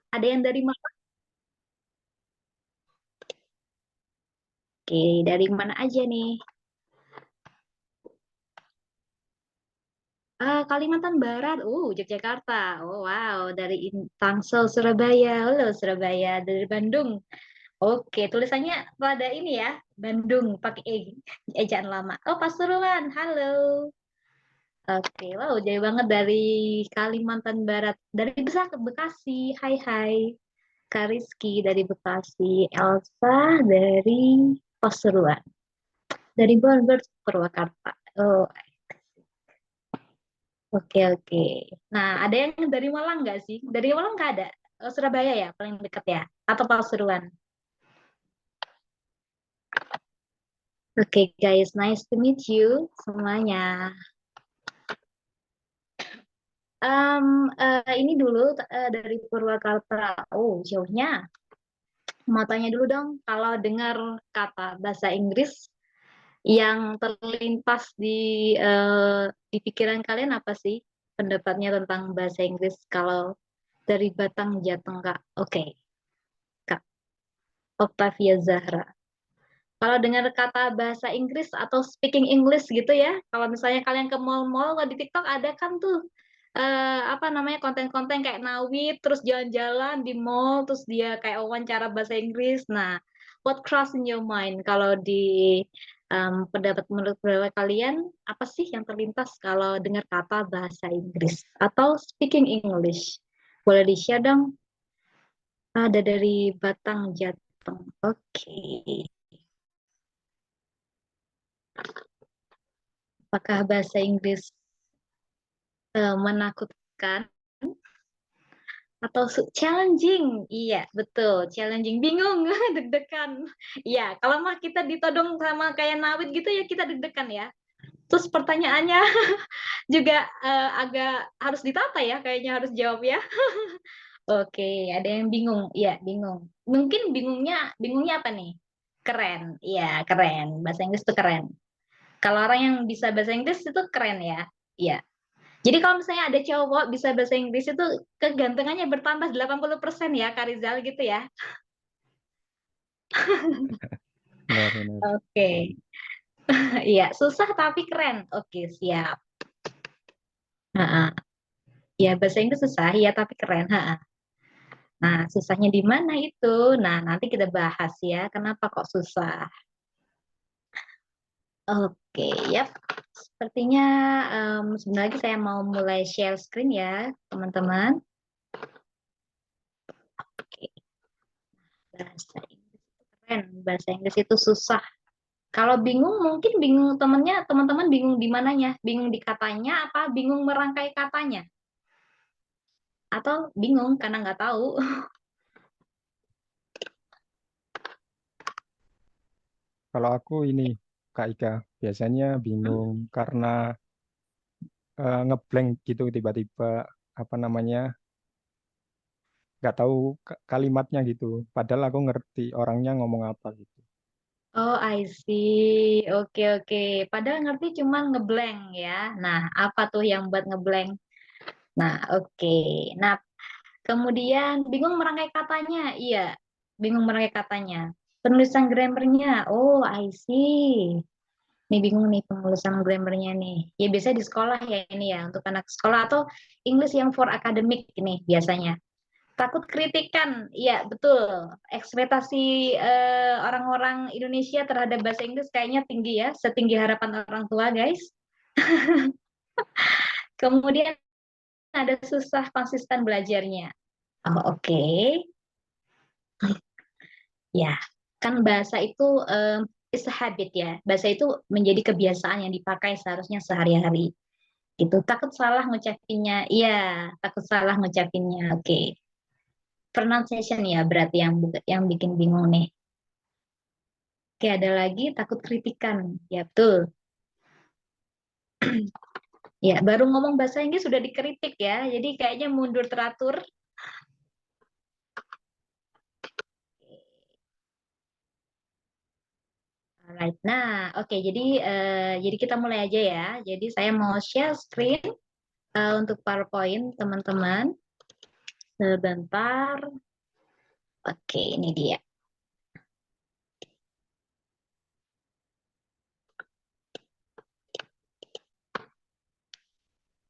Ada yang dari mana? Oke, dari mana aja nih? Kalimantan Barat, Yogyakarta. Oh wow, dari Tangsel, Surabaya. Halo Surabaya, dari Bandung. Oke, tulisannya pada ini ya, Bandung pakai ejaan lama. Oh Pasuruan, halo. Oke, wow, jauh banget dari Kalimantan Barat. Dari besar ke Bekasi. Hai hai. Kariski dari Bekasi. Elsa dari Pasuruan. Dari Bogor, Purwakarta. Oh, oke, oke. Nah, ada yang dari Malang nggak sih? Dari Malang nggak ada? Oh, Surabaya ya, paling dekat ya? Atau Pasuruan? Oke, guys. Nice to meet you semuanya. Ini dulu dari Purwakarta. Oh, jauhnya. Mau tanya dulu dong, kalau dengar kata bahasa Inggris yang terlintas di pikiran kalian apa sih pendapatnya tentang bahasa Inggris kalau dari Batang Jateng, Kak? Oke, Kak Octavia Zahra. Kalau dengar kata bahasa Inggris atau speaking English gitu ya, kalau misalnya kalian ke mall-mall, kalau di TikTok ada kan tuh apa namanya konten-konten kayak Nawit, terus jalan-jalan di mall, terus dia kayak wawancara bahasa Inggris. Nah, what cross in your mind kalau di pendapat menurut pendapat kalian apa sih yang terlintas kalau dengar kata bahasa Inggris atau speaking English? Boleh di-share dong? Ada dari Batang Jateng. Oke. Apakah bahasa Inggris menakutkan atau challenging? Iya, betul, challenging. Bingung, deg-degan. Iya, kalau mah kita ditodong sama kayak Nawit gitu ya kita deg-degan ya. Terus pertanyaannya juga agak harus ditata ya, kayaknya harus jawab ya. Oke, ada yang bingung. Iya, bingung. Mungkin bingungnya apa nih? Keren. Iya, keren. Bahasa Inggris itu keren. Kalau orang yang bisa bahasa Inggris itu keren ya. Iya. Jadi kalau misalnya ada cowok bisa bahasa Inggris itu kegantengannya bertambah 80% ya, Kak Rizal gitu ya. Benar-benar. Oke. Iya, susah tapi keren. Oke, siap. Ha-ha. Ya, bahasa Inggris susah, ya tapi keren. Ha-ha. Nah, susahnya di mana itu? Nah, nanti kita bahas ya, kenapa kok susah. Oke, yap. Sepertinya sebentar lagi saya mau mulai share screen ya, teman-teman. Oke, bahasa Inggris itu keren. Bahasa Inggris itu susah. Kalau bingung, mungkin bingung teman-teman bingung di mananya? Bingung di katanya apa bingung merangkai katanya? Atau bingung karena nggak tahu? Kalau aku ini, Kak Ika, biasanya bingung karena ngeblank gitu tiba-tiba apa namanya nggak tahu kalimatnya gitu. Padahal aku ngerti orangnya ngomong apa gitu. Oh, I see. Oke, oke. Padahal ngerti cuman ngeblank ya. Nah, apa tuh yang buat ngeblank? Nah, oke. Nah, kemudian bingung merangkai katanya. Iya, bingung merangkai katanya. Penulisan grammarnya. Oh, I see. Nih bingung nih penulisan grammarnya nih. Ya biasanya di sekolah ya ini ya untuk anak sekolah atau English yang for academic ini biasanya. Takut kritikan, iya betul. Ekspektasi orang-orang Indonesia terhadap bahasa Inggris kayaknya tinggi ya, setinggi harapan orang tua guys. Kemudian ada susah konsisten belajarnya. Oh, oke. Ya, kan bahasa itu is a habit ya. Bahasa itu menjadi kebiasaan yang dipakai seharusnya sehari-hari. Itu takut salah ngucapinnya. Iya, takut salah ngucapinnya. Oke. Pronunciation ya berarti yang bikin bingung nih. Oke, ada lagi takut kritikan. Ya, betul. Ya, baru ngomong bahasa Inggris sudah dikritik ya. Jadi kayaknya mundur teratur. Alright. Nah, oke. Jadi kita mulai aja ya. Jadi saya mau share screen untuk PowerPoint, teman-teman. Sebentar. Oke, ini dia.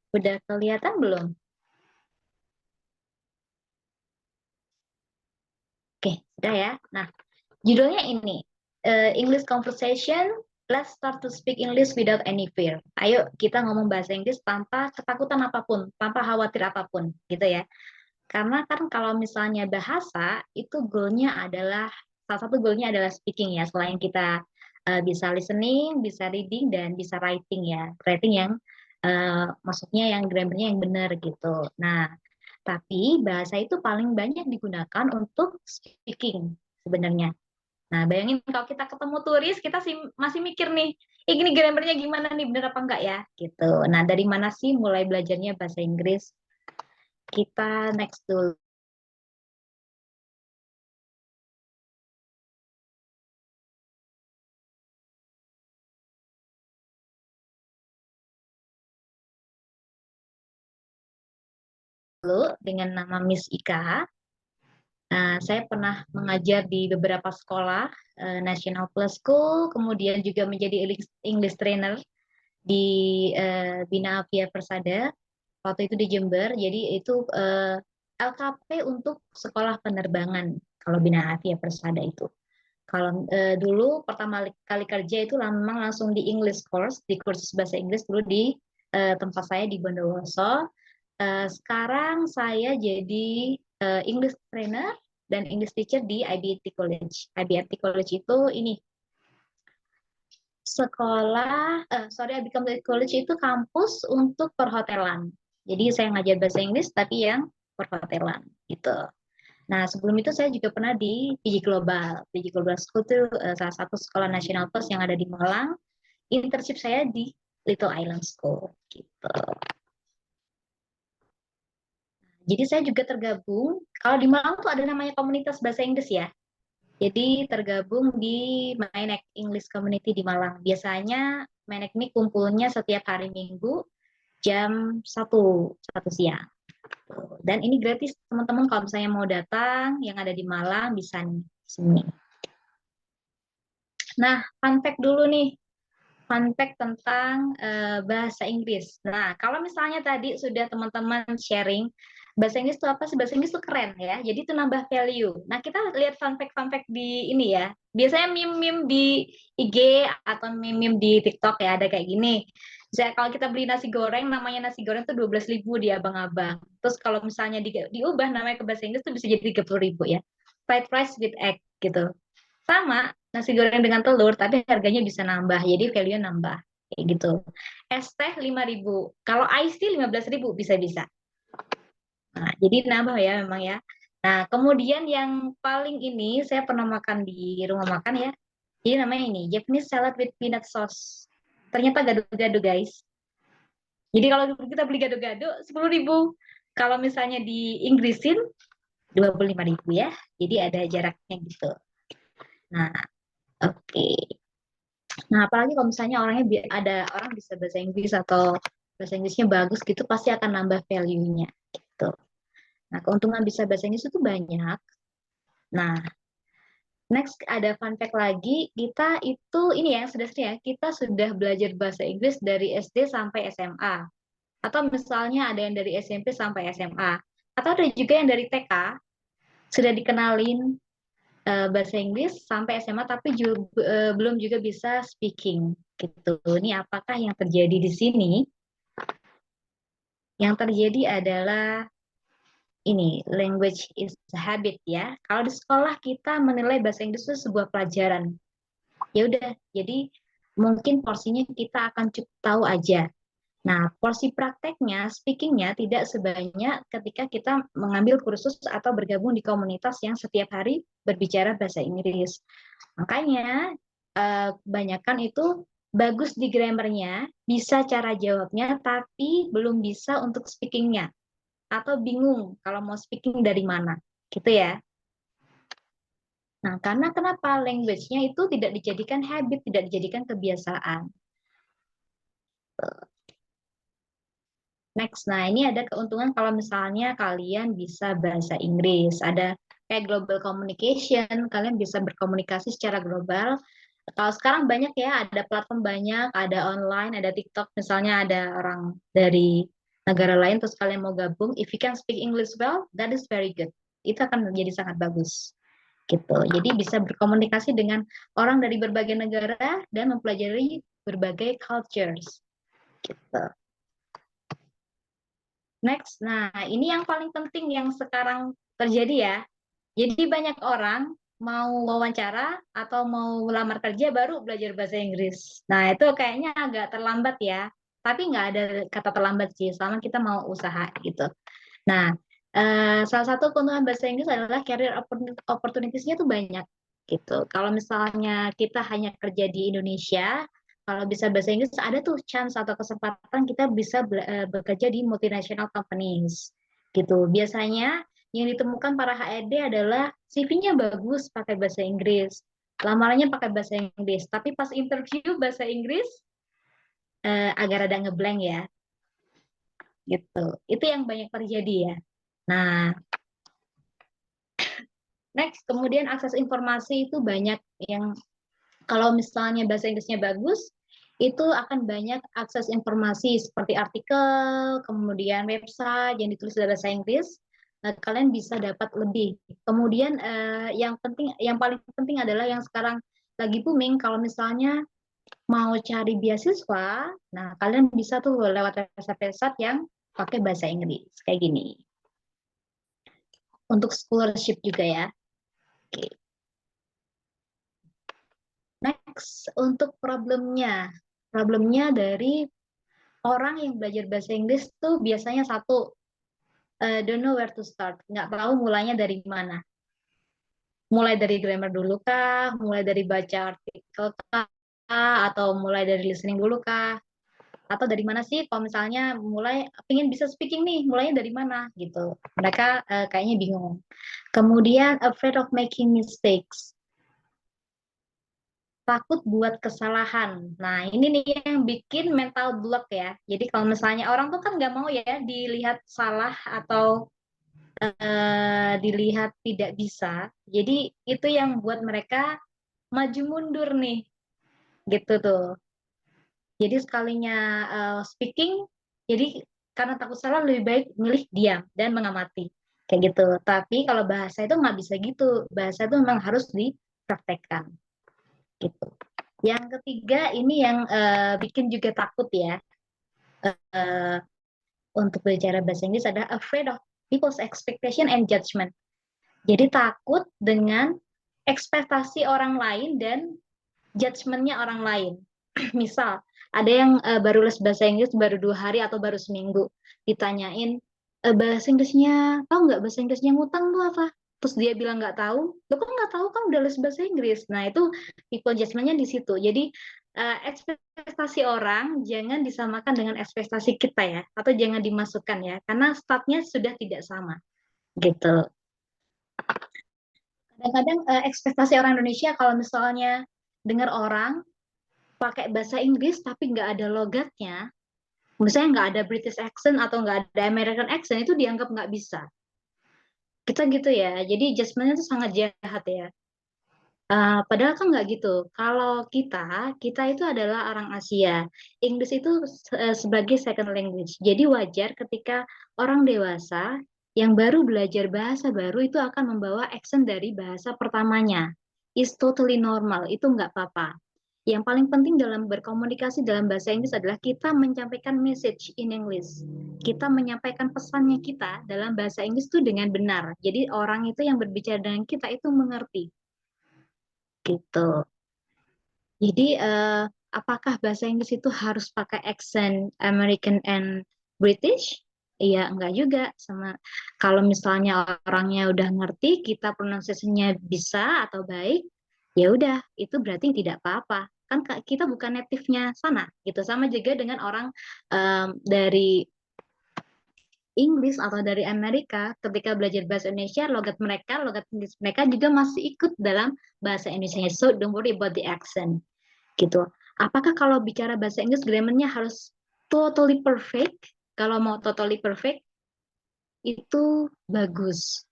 Udah kelihatan belum? Oke, sudah ya. Nah, judulnya ini, English Conversation, Let's Start to Speak English Without Any Fear. Ayo kita ngomong bahasa Inggris tanpa ketakutan apapun, tanpa khawatir apapun, gitu ya. Karena kan kalau misalnya bahasa, itu goalnya adalah, salah satu goalnya adalah speaking ya, selain kita bisa listening, bisa reading, dan bisa writing ya. Writing yang maksudnya yang grammarnya yang benar gitu. Nah, tapi bahasa itu paling banyak digunakan untuk speaking sebenarnya. Nah, bayangin kalau kita ketemu turis, kita masih mikir nih, ini grammarnya gimana nih, bener apa enggak ya? Gitu. Nah, dari mana sih mulai belajarnya bahasa Inggris? Kita next dulu. Dengan nama Miss Ika. Saya pernah mengajar di beberapa sekolah, National Plus School, kemudian juga menjadi English trainer di Bina Avia Persada, waktu itu di Jember. Jadi itu LKP untuk sekolah penerbangan, kalau Bina Avia Persada itu. Kalau dulu pertama kali kerja itu memang langsung di English course, di kursus bahasa Inggris dulu di tempat saya di Bondowoso. Sekarang saya jadi English trainer dan English teacher di IBFT College. IBFT College itu ini sekolah, IBFT College itu kampus untuk perhotelan. Jadi saya ngajar bahasa Inggris tapi yang perhotelan gitu. Nah, sebelum itu saya juga pernah di PG Global. PG Global School itu salah satu sekolah nasional plus yang ada di Malang. Internship saya di Little Island School gitu. Jadi saya juga tergabung, kalau di Malang tuh ada namanya komunitas bahasa Inggris ya. Jadi tergabung di Mainek English Community di Malang. Biasanya Mainek ini kumpulnya setiap hari Minggu jam 1 siang. Dan ini gratis teman-teman, kalau misalnya mau datang yang ada di Malang bisa nih sini. Nah, fun fact dulu nih. Fun fact tentang bahasa Inggris. Nah, kalau misalnya tadi sudah teman-teman sharing, bahasa Inggris itu apa sih? Bahasa Inggris itu keren ya. Jadi itu nambah value. Nah, kita lihat fun fact di ini ya. Biasanya meme-meme di IG atau meme-meme di TikTok ya, ada kayak gini. Misalnya kalau kita beli nasi goreng, namanya nasi goreng itu 12.000 di abang-abang. Terus kalau misalnya diubah namanya ke bahasa Inggris itu bisa jadi 30.000 ya. Fried rice with egg gitu. Sama, nasi goreng dengan telur, tapi harganya bisa nambah, jadi value nambah. Kayak gitu. Es teh 5.000, kalau ice tea 15.000 bisa-bisa. Nah, jadi nambah ya memang ya. Nah, kemudian yang paling ini, saya pernah makan di rumah makan ya. Jadi namanya ini, Japanese salad with peanut sauce. Ternyata gado-gado guys. Jadi kalau kita beli gado-gado 10.000. Kalau misalnya di Inggrisin 25.000 ya. Jadi ada jaraknya gitu. Nah, oke. Nah, apalagi kalau misalnya orangnya ada orang bisa bahasa Inggris atau bahasa Inggrisnya bagus gitu, pasti akan nambah value-nya gitu. Nah, keuntungan bisa bahasa Inggris itu banyak. Nah, next ada fun fact lagi, kita itu ini ya, sudah ya, kita sudah belajar bahasa Inggris dari SD sampai SMA. Atau misalnya ada yang dari SMP sampai SMA. Atau ada juga yang dari TK, sudah dikenalin bahasa Inggris sampai SMA tapi juga, belum juga bisa speaking gitu. Ini apakah yang terjadi di sini? Yang terjadi adalah ini language is a habit ya. Kalau di sekolah kita menilai bahasa Inggris itu sebuah pelajaran. Ya udah, jadi mungkin porsinya kita akan cukup tahu aja. Nah, porsi prakteknya, speakingnya tidak sebanyak ketika kita mengambil kursus atau bergabung di komunitas yang setiap hari berbicara bahasa Inggris. Makanya kebanyakan itu bagus di grammarnya, bisa cara jawabnya, tapi belum bisa untuk speakingnya. Atau bingung kalau mau speaking dari mana. Gitu ya. Nah, karena kenapa language-nya itu tidak dijadikan habit, tidak dijadikan kebiasaan. Next, nah ini ada keuntungan kalau misalnya kalian bisa bahasa Inggris. Ada kayak global communication, kalian bisa berkomunikasi secara global. Kalau sekarang banyak ya, ada platform banyak, ada online, ada TikTok, misalnya ada orang dari negara lain, terus kalian mau gabung, if you can speak English well, that is very good. Itu akan menjadi sangat bagus. Gitu. Jadi bisa berkomunikasi dengan orang dari berbagai negara dan mempelajari berbagai cultures. Gitu. Next, nah ini yang paling penting yang sekarang terjadi ya. Jadi banyak orang mau wawancara atau mau melamar kerja baru belajar bahasa Inggris. Nah itu kayaknya agak terlambat ya. Tapi nggak ada kata terlambat sih, selama kita mau usaha gitu. Nah, salah satu keuntungan bahasa Inggris adalah career opportunities-nya tuh banyak gitu. Kalau misalnya kita hanya kerja di Indonesia, kalau bisa bahasa Inggris ada tuh chance atau kesempatan kita bisa bekerja di multinational companies gitu. Biasanya yang ditemukan para HRD adalah CV-nya bagus pakai bahasa Inggris, lamarannya pakai bahasa Inggris, tapi pas interview bahasa Inggris agak rada ngeblank ya gitu. Itu yang banyak terjadi ya. Nah, next, kemudian akses informasi itu banyak yang kalau misalnya bahasa Inggrisnya bagus, itu akan banyak akses informasi seperti artikel, kemudian website yang ditulis dalam bahasa Inggris. Nah, kalian bisa dapat lebih. Kemudian yang penting, yang paling penting adalah yang sekarang lagi booming. Kalau misalnya mau cari beasiswa, nah kalian bisa tuh lewat website-website yang pakai bahasa Inggris kayak gini. Untuk scholarship juga ya. Oke. Next, untuk problemnya. Problemnya dari orang yang belajar bahasa Inggris tuh biasanya satu, don't know where to start. Nggak tahu mulainya dari mana. Mulai dari grammar dulu kah? Mulai dari baca artikel kah? Atau mulai dari listening dulu kah? Atau dari mana sih? Kalau misalnya mulai pengen bisa speaking nih, mulainya dari mana gitu. Mereka kayaknya bingung. Kemudian afraid of making mistakes. Takut buat kesalahan. Nah, ini nih yang bikin mental block ya. Jadi kalau misalnya orang tuh kan nggak mau ya dilihat salah atau dilihat tidak bisa. Jadi itu yang buat mereka maju mundur nih, gitu tuh. Jadi sekalinya speaking, jadi karena takut salah lebih baik milih diam dan mengamati. Kayak gitu. Tapi kalau bahasa itu nggak bisa gitu. Bahasa itu memang harus dipraktekkan. Gitu. Yang ketiga ini yang bikin juga takut ya uh, untuk bicara bahasa Inggris adalah afraid of people's expectation and judgment. Jadi takut dengan ekspektasi orang lain dan judgmentnya orang lain. Misal ada yang baru les bahasa Inggris baru 2 hari atau baru seminggu, ditanyain bahasa Inggrisnya tahu nggak bahasa Inggrisnya ngutang tuh apa? Terus dia bilang nggak tahu, lo kok nggak tahu kan udah les bahasa Inggris. Nah itu people judgment-nya di situ. Jadi ekspektasi orang jangan disamakan dengan ekspektasi kita ya, atau jangan dimasukkan ya, karena startnya sudah tidak sama gitu. Kadang-kadang ekspektasi orang Indonesia kalau misalnya dengar orang pakai bahasa Inggris tapi nggak ada logatnya, misalnya nggak ada British accent atau nggak ada American accent, itu dianggap nggak bisa. Kita gitu ya, jadi adjustment-nya itu sangat jahat ya. Padahal kan nggak gitu. Kalau kita itu adalah orang Asia. Inggris itu sebagai second language. Jadi wajar ketika orang dewasa yang baru belajar bahasa baru itu akan membawa accent dari bahasa pertamanya. It's totally normal, itu nggak apa-apa. Yang paling penting dalam berkomunikasi dalam bahasa Inggris adalah kita menyampaikan message in English. Kita menyampaikan pesannya kita dalam bahasa Inggris itu dengan benar. Jadi orang itu yang berbicara dengan kita itu mengerti gitu. Jadi apakah bahasa Inggris itu harus pakai accent American and British? Iya, enggak juga. Sama kalau misalnya orangnya udah ngerti, kita pronunciation-nya bisa atau baik, ya udah, itu berarti tidak apa-apa. Kan kita bukan native-nya sana, gitu. Sama juga dengan orang dari Inggris atau dari Amerika, ketika belajar bahasa Indonesia, logat Inggris mereka juga masih ikut dalam bahasa Indonesia. So don't worry about the accent, gitu. Apakah kalau bicara bahasa Inggris grammarnya harus totally perfect? Kalau mau totally perfect, itu bagus.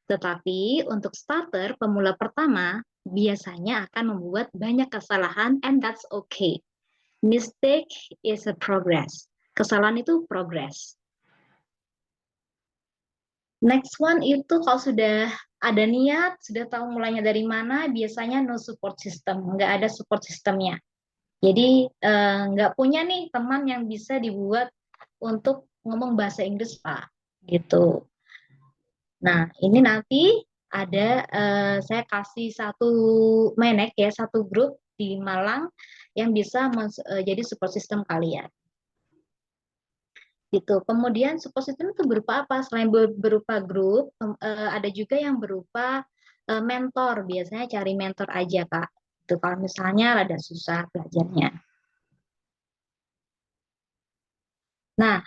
Tetapi untuk starter, pemula pertama, biasanya akan membuat banyak kesalahan, and that's okay. Mistake is a progress. Kesalahan itu progress. Next one itu kalau sudah ada niat, sudah tahu mulainya dari mana, biasanya no support system, nggak ada support systemnya. Jadi nggak punya nih teman yang bisa dibuat untuk ngomong bahasa Inggris Pak, gitu. Nah ini nanti ada saya kasih satu menek ya, satu grup di Malang yang bisa jadi support system kalian. Gitu. Kemudian support system itu berupa apa? Selain berupa grup, ada juga yang berupa mentor. Biasanya cari mentor aja, Kak. Itu kalau misalnya rada susah belajarnya. Nah,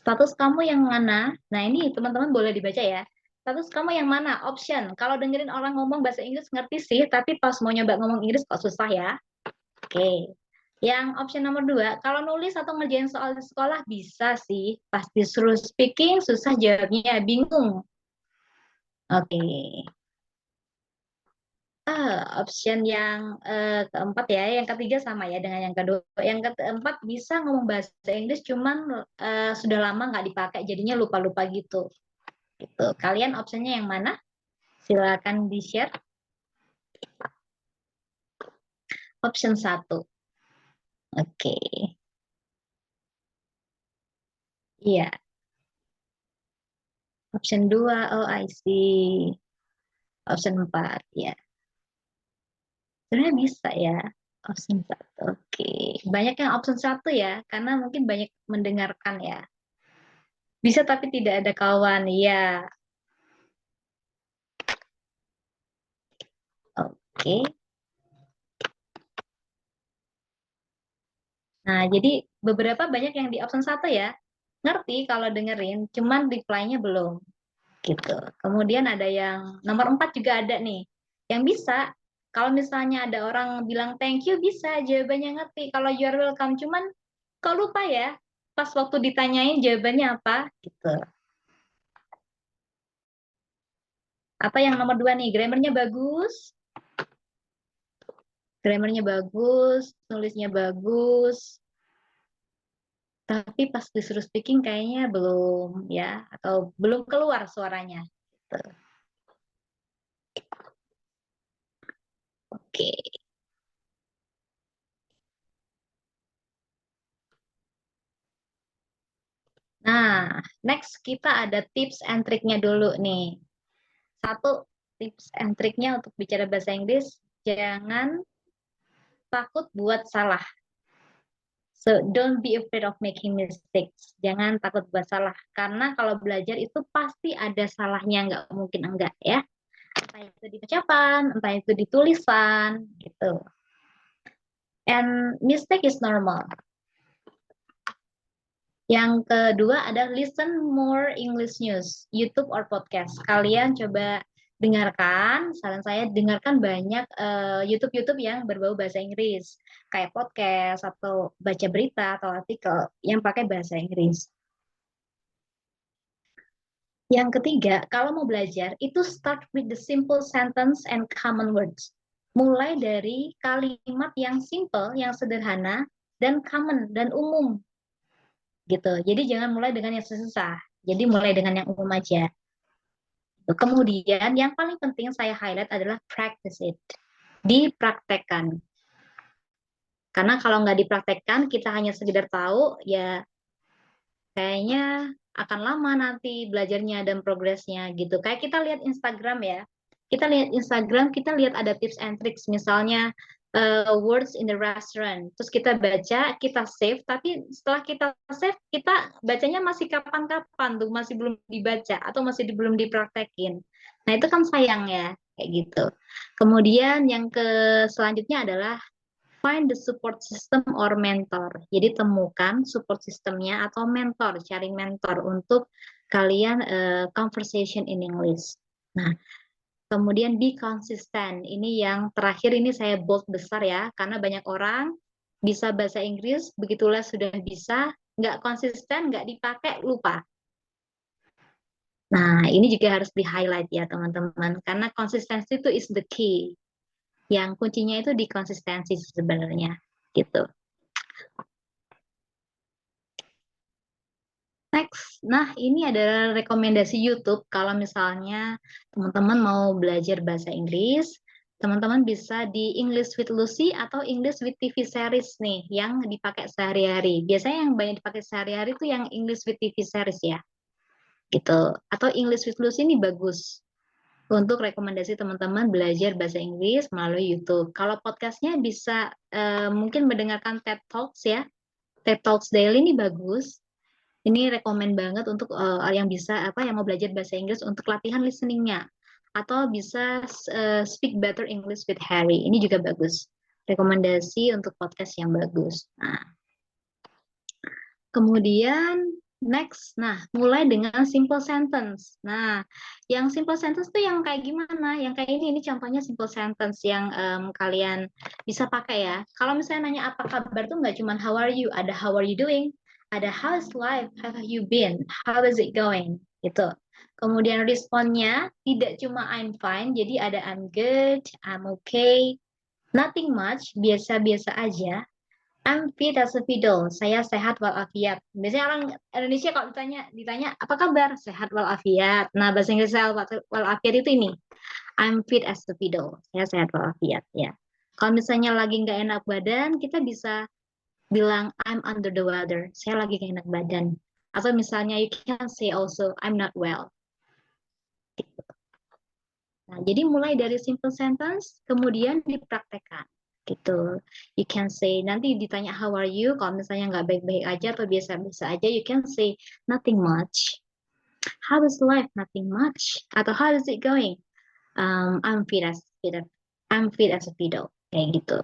status kamu yang mana? Nah, ini teman-teman boleh dibaca ya. Status kamu yang mana? Option. Kalau dengerin orang ngomong bahasa Inggris ngerti sih, tapi pas mau nyoba ngomong Inggris kok susah ya. Oke. Yang option nomor 2, kalau nulis atau ngerjain soal di sekolah bisa sih. Pas disuruh speaking, susah jawabnya, bingung. Oke. Option yang keempat ya, yang ketiga sama ya dengan yang kedua. Yang keempat bisa ngomong bahasa Inggris, cuman sudah lama nggak dipakai, jadinya lupa-lupa gitu. Gitu. Kalian optionnya yang mana? Silakan di-share. Option 1. Oke. Iya. Option 2, oh I see. Option 4, ya. Sebenarnya bisa ya. Option 1, oke. Banyak yang option 1 ya, karena mungkin banyak mendengarkan ya. Bisa tapi tidak ada kawan, ya. Oke. Nah, jadi beberapa banyak yang di option 1 ya. Ngerti kalau dengerin, cuman reply-nya belum. Gitu. Kemudian ada yang nomor 4 juga ada nih. Yang bisa, kalau misalnya ada orang bilang thank you, bisa jawabannya ngerti. Kalau you are welcome, cuman kok lupa ya, pas waktu ditanyain jawabannya apa, gitu. Apa yang nomor 2 nih, grammarnya bagus, nulisnya bagus, tapi pas disuruh speaking kayaknya belum ya, atau belum keluar suaranya. Gitu. Oke. Nah, next kita ada tips and triknya dulu nih. Satu, tips and triknya untuk bicara bahasa Inggris, jangan takut buat salah. So, don't be afraid of making mistakes. Jangan takut buat salah. Karena kalau belajar itu pasti ada salahnya, nggak mungkin enggak ya. Entah itu di ucapan, entah itu di tulisan, gitu. And mistake is normal. Yang kedua ada listen more English news, YouTube or podcast. Kalian coba dengarkan, saran saya dengarkan banyak YouTube yang berbau bahasa Inggris, kayak podcast atau baca berita atau artikel yang pakai bahasa Inggris. Yang ketiga, kalau mau belajar itu start with the simple sentence and common words. Mulai dari kalimat yang simple, yang sederhana dan common dan umum. Gitu. Jadi jangan mulai dengan yang susah. Jadi mulai dengan yang umum aja. Kemudian yang paling penting saya highlight adalah practice it. Dipraktekkan. Karena kalau nggak dipraktekkan, kita hanya sekedar tahu, ya kayaknya akan lama nanti belajarnya dan progresnya gitu. Kayak kita lihat Instagram ya. Kita lihat Instagram, kita lihat ada tips and tricks. Misalnya words in the restaurant. Terus kita baca, kita save, tapi setelah kita save, kita bacanya masih kapan-kapan tuh, masih belum dibaca atau masih belum dipraktekin. Nah, itu kan sayang ya, kayak gitu. Kemudian yang selanjutnya adalah find the support system or mentor. Jadi temukan support systemnya atau mentor, cari mentor untuk kalian conversation in English. Nah, kemudian be konsisten. Ini yang terakhir, ini saya bold besar ya, karena banyak orang bisa bahasa Inggris, begitulah sudah bisa, nggak konsisten, nggak dipakai, lupa. Nah, ini juga harus di-highlight ya teman-teman, karena konsistensi itu is the key. Yang kuncinya itu di konsistensi sebenarnya, gitu. Next, nah ini adalah rekomendasi YouTube. Kalau misalnya teman-teman mau belajar bahasa Inggris, teman-teman bisa di English with Lucy atau English with TV series nih, yang dipakai sehari-hari. Biasanya yang banyak dipakai sehari-hari itu yang English with TV series ya, gitu. Atau English with Lucy ini bagus untuk rekomendasi teman-teman belajar bahasa Inggris melalui YouTube. Kalau podcastnya bisa mungkin mendengarkan TED Talks ya. TED Talks Daily ini bagus. Ini rekomen banget untuk yang bisa yang mau belajar bahasa Inggris untuk latihan listeningnya, atau bisa Speak Better English with Harry. Ini juga bagus. Rekomendasi untuk podcast yang bagus. Nah, kemudian next, nah mulai dengan simple sentence. Nah, yang simple sentence tuh yang kayak gimana? Yang kayak ini contohnya simple sentence yang kalian bisa pakai ya. Kalau misalnya nanya apa kabar tuh nggak cuma how are you, ada how are you doing, ada how is life, how have you been, how is it going, gitu. Kemudian responnya tidak cuma I'm fine, jadi ada I'm good, I'm okay, nothing much, biasa-biasa aja. I'm fit as a fiddle. Saya sehat walafiat. Biasanya orang Indonesia kalau ditanya apa kabar? Sehat walafiat. Nah, bahasa Inggris sehat walafiat itu ini. I'm fit as a fiddle. Saya sehat walafiat ya. Kalau misalnya lagi nggak enak badan, kita bisa bilang I'm under the weather. Saya lagi nggak enak badan. Atau misalnya you can say also I'm not well. Nah, jadi mulai dari simple sentence, kemudian dipraktekkan. Gitu. You can say, nanti ditanya how are you, kalau misalnya nggak baik-baik aja atau biasa-biasa aja, you can say nothing much. How is life? Nothing much. Atau how is it going? I'm fit as a fiddle. Kayak gitu.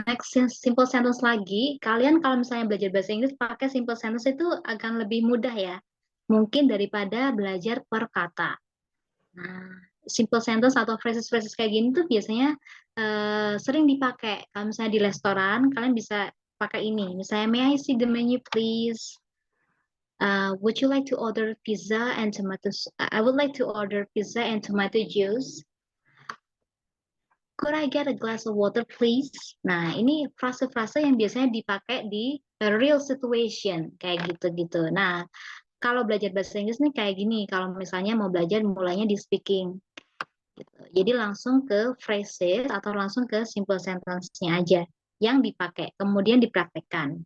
Next, simple sentence lagi. Kalian kalau misalnya belajar bahasa Inggris pakai simple sentence itu akan lebih mudah ya. Mungkin daripada belajar per kata. Nah, simple sentence atau phrases-phrases kayak gini tuh biasanya sering dipakai. Kalau misalnya di restoran, kalian bisa pakai ini. Misalnya, may I see the menu, please? Would you like to order pizza and tomatoes? I would like to order pizza and tomato juice. Could I get a glass of water, please? Nah, ini frase-frase yang biasanya dipakai di real situation, kayak gitu-gitu. Nah, kalau belajar bahasa Inggris nih kayak gini, kalau misalnya mau belajar mulainya di speaking. Gitu. Jadi langsung ke phrases atau langsung ke simple sentence-nya aja yang dipakai, kemudian dipraktekkan.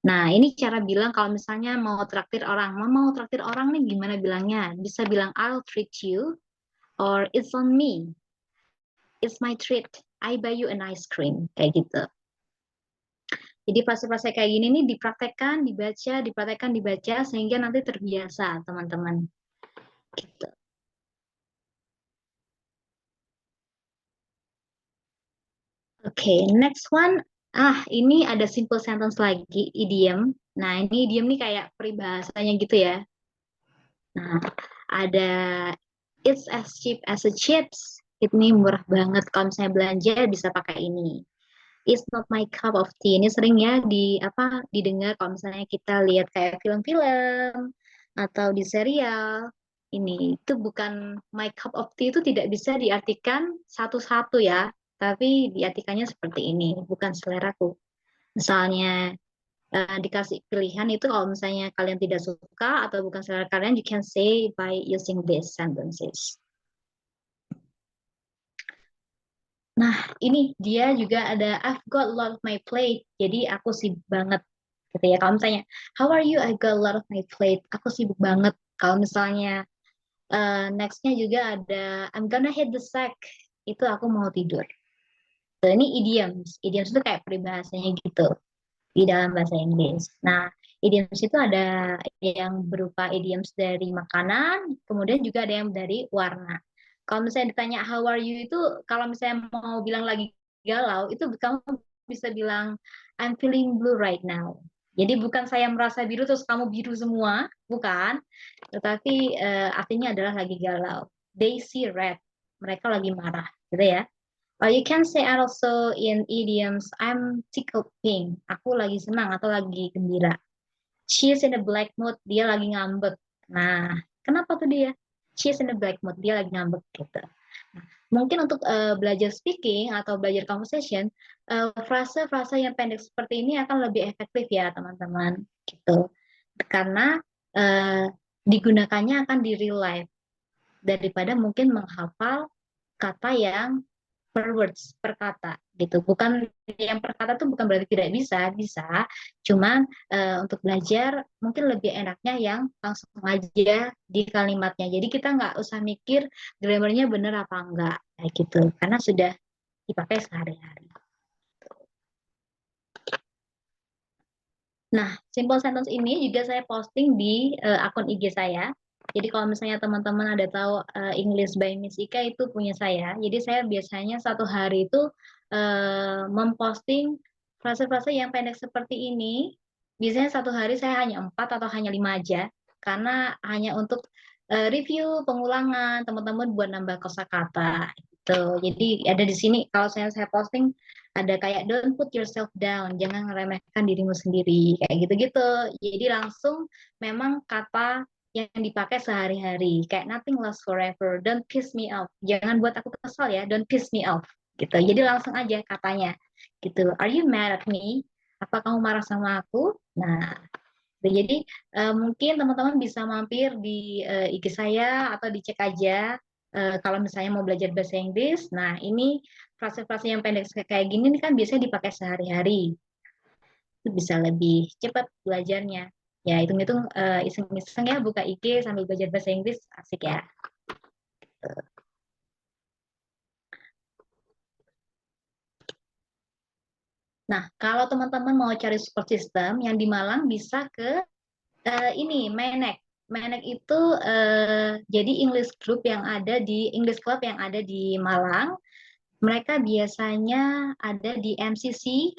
Nah, ini cara bilang kalau misalnya mau traktir orang, mau traktir orang nih gimana bilangnya? Bisa bilang I'll treat you, or it's on me, it's my treat, I buy you an ice cream, kayak gitu. Jadi frase-frase kayak gini nih dipraktekkan, dibaca, sehingga nanti terbiasa, teman-teman. Gitu. Oke, next one. Ini ada simple sentence lagi, idiom. Nah, ini idiom nih kayak peribahasanya gitu ya. Nah, ada it's as cheap as a chips. Ini murah banget. Kalau misalnya belanja bisa pakai ini. It's not my cup of tea. Ini sering ya didengar kalau misalnya kita lihat kayak film-film atau di serial. Ini itu bukan my cup of tea, itu tidak bisa diartikan satu-satu ya, tapi diartikannya seperti ini, bukan seleraku. Misalnya dikasih pilihan itu kalau misalnya kalian tidak suka atau bukan selera kalian, you can say by using these sentences. Nah, ini dia juga ada I've got a lot of my plate. Jadi aku sibuk banget. Gitu ya. Kalau misalnya how are you? I got a lot of my plate. Aku sibuk banget. Kalau misalnya nextnya juga ada I'm gonna hit the sack. Itu aku mau tidur. So, ini idioms. Idioms itu kayak peribahasanya gitu di dalam bahasa Inggris. Nah, idioms itu ada yang berupa idioms dari makanan, kemudian juga ada yang dari warna. Kalau misalnya ditanya how are you itu, kalau misalnya mau bilang lagi galau, itu kamu bisa bilang I'm feeling blue right now. Jadi bukan saya merasa biru terus kamu biru semua, bukan. Tetapi artinya adalah lagi galau. They see red. Mereka lagi marah, gitu ya. Or you can say also in idioms, I'm tickled pink. Aku lagi senang atau lagi gembira. She's in a black mood. Dia lagi ngambek. Nah, kenapa tuh dia? She's in a black mood. Dia lagi ngambek gitu. Nah, mungkin untuk belajar speaking atau belajar conversation, frase-frase yang pendek seperti ini akan lebih efektif ya teman-teman. Gitu. Karena digunakannya akan di real life daripada mungkin menghafal kata yang per words, per kata gitu. Bukan yang per kata tuh bukan berarti tidak bisa, bisa. Cuman untuk belajar mungkin lebih enaknya yang langsung aja di kalimatnya. Jadi kita nggak usah mikir grammarnya bener apa enggak kayak gitu. Karena sudah dipakai sehari-hari. Nah, simple sentence ini juga saya posting di akun IG saya. Jadi kalau misalnya teman-teman ada tahu English by Miss Ika itu punya saya. Jadi saya biasanya satu hari itu memposting frase-frase yang pendek seperti ini. Biasanya satu hari saya hanya 4 atau hanya 5 aja. Karena hanya untuk review, pengulangan, teman-teman buat nambah kosakata. Gitu. Jadi ada di sini kalau saya posting ada kayak don't put yourself down, jangan meremehkan dirimu sendiri, kayak gitu-gitu. Jadi langsung memang kata yang dipakai sehari-hari, kayak nothing lasts forever, don't piss me off, jangan buat aku kesal ya, don't piss me off, gitu. Jadi langsung aja katanya, gitu. Are you mad at me? Apa kamu marah sama aku? Nah, jadi mungkin teman-teman bisa mampir di IG saya atau dicek aja kalau misalnya mau belajar bahasa Inggris. Nah, ini frase-frase yang pendek kayak gini nih kan biasanya dipakai sehari-hari. Itu bisa lebih cepat belajarnya. Ya, hitung-hitung iseng-iseng ya buka IG sambil belajar bahasa Inggris asik ya. Nah, kalau teman-teman mau cari support system yang di Malang bisa ke ini Menek. Menek itu jadi English group yang ada di English club yang ada di Malang. Mereka biasanya ada di MCC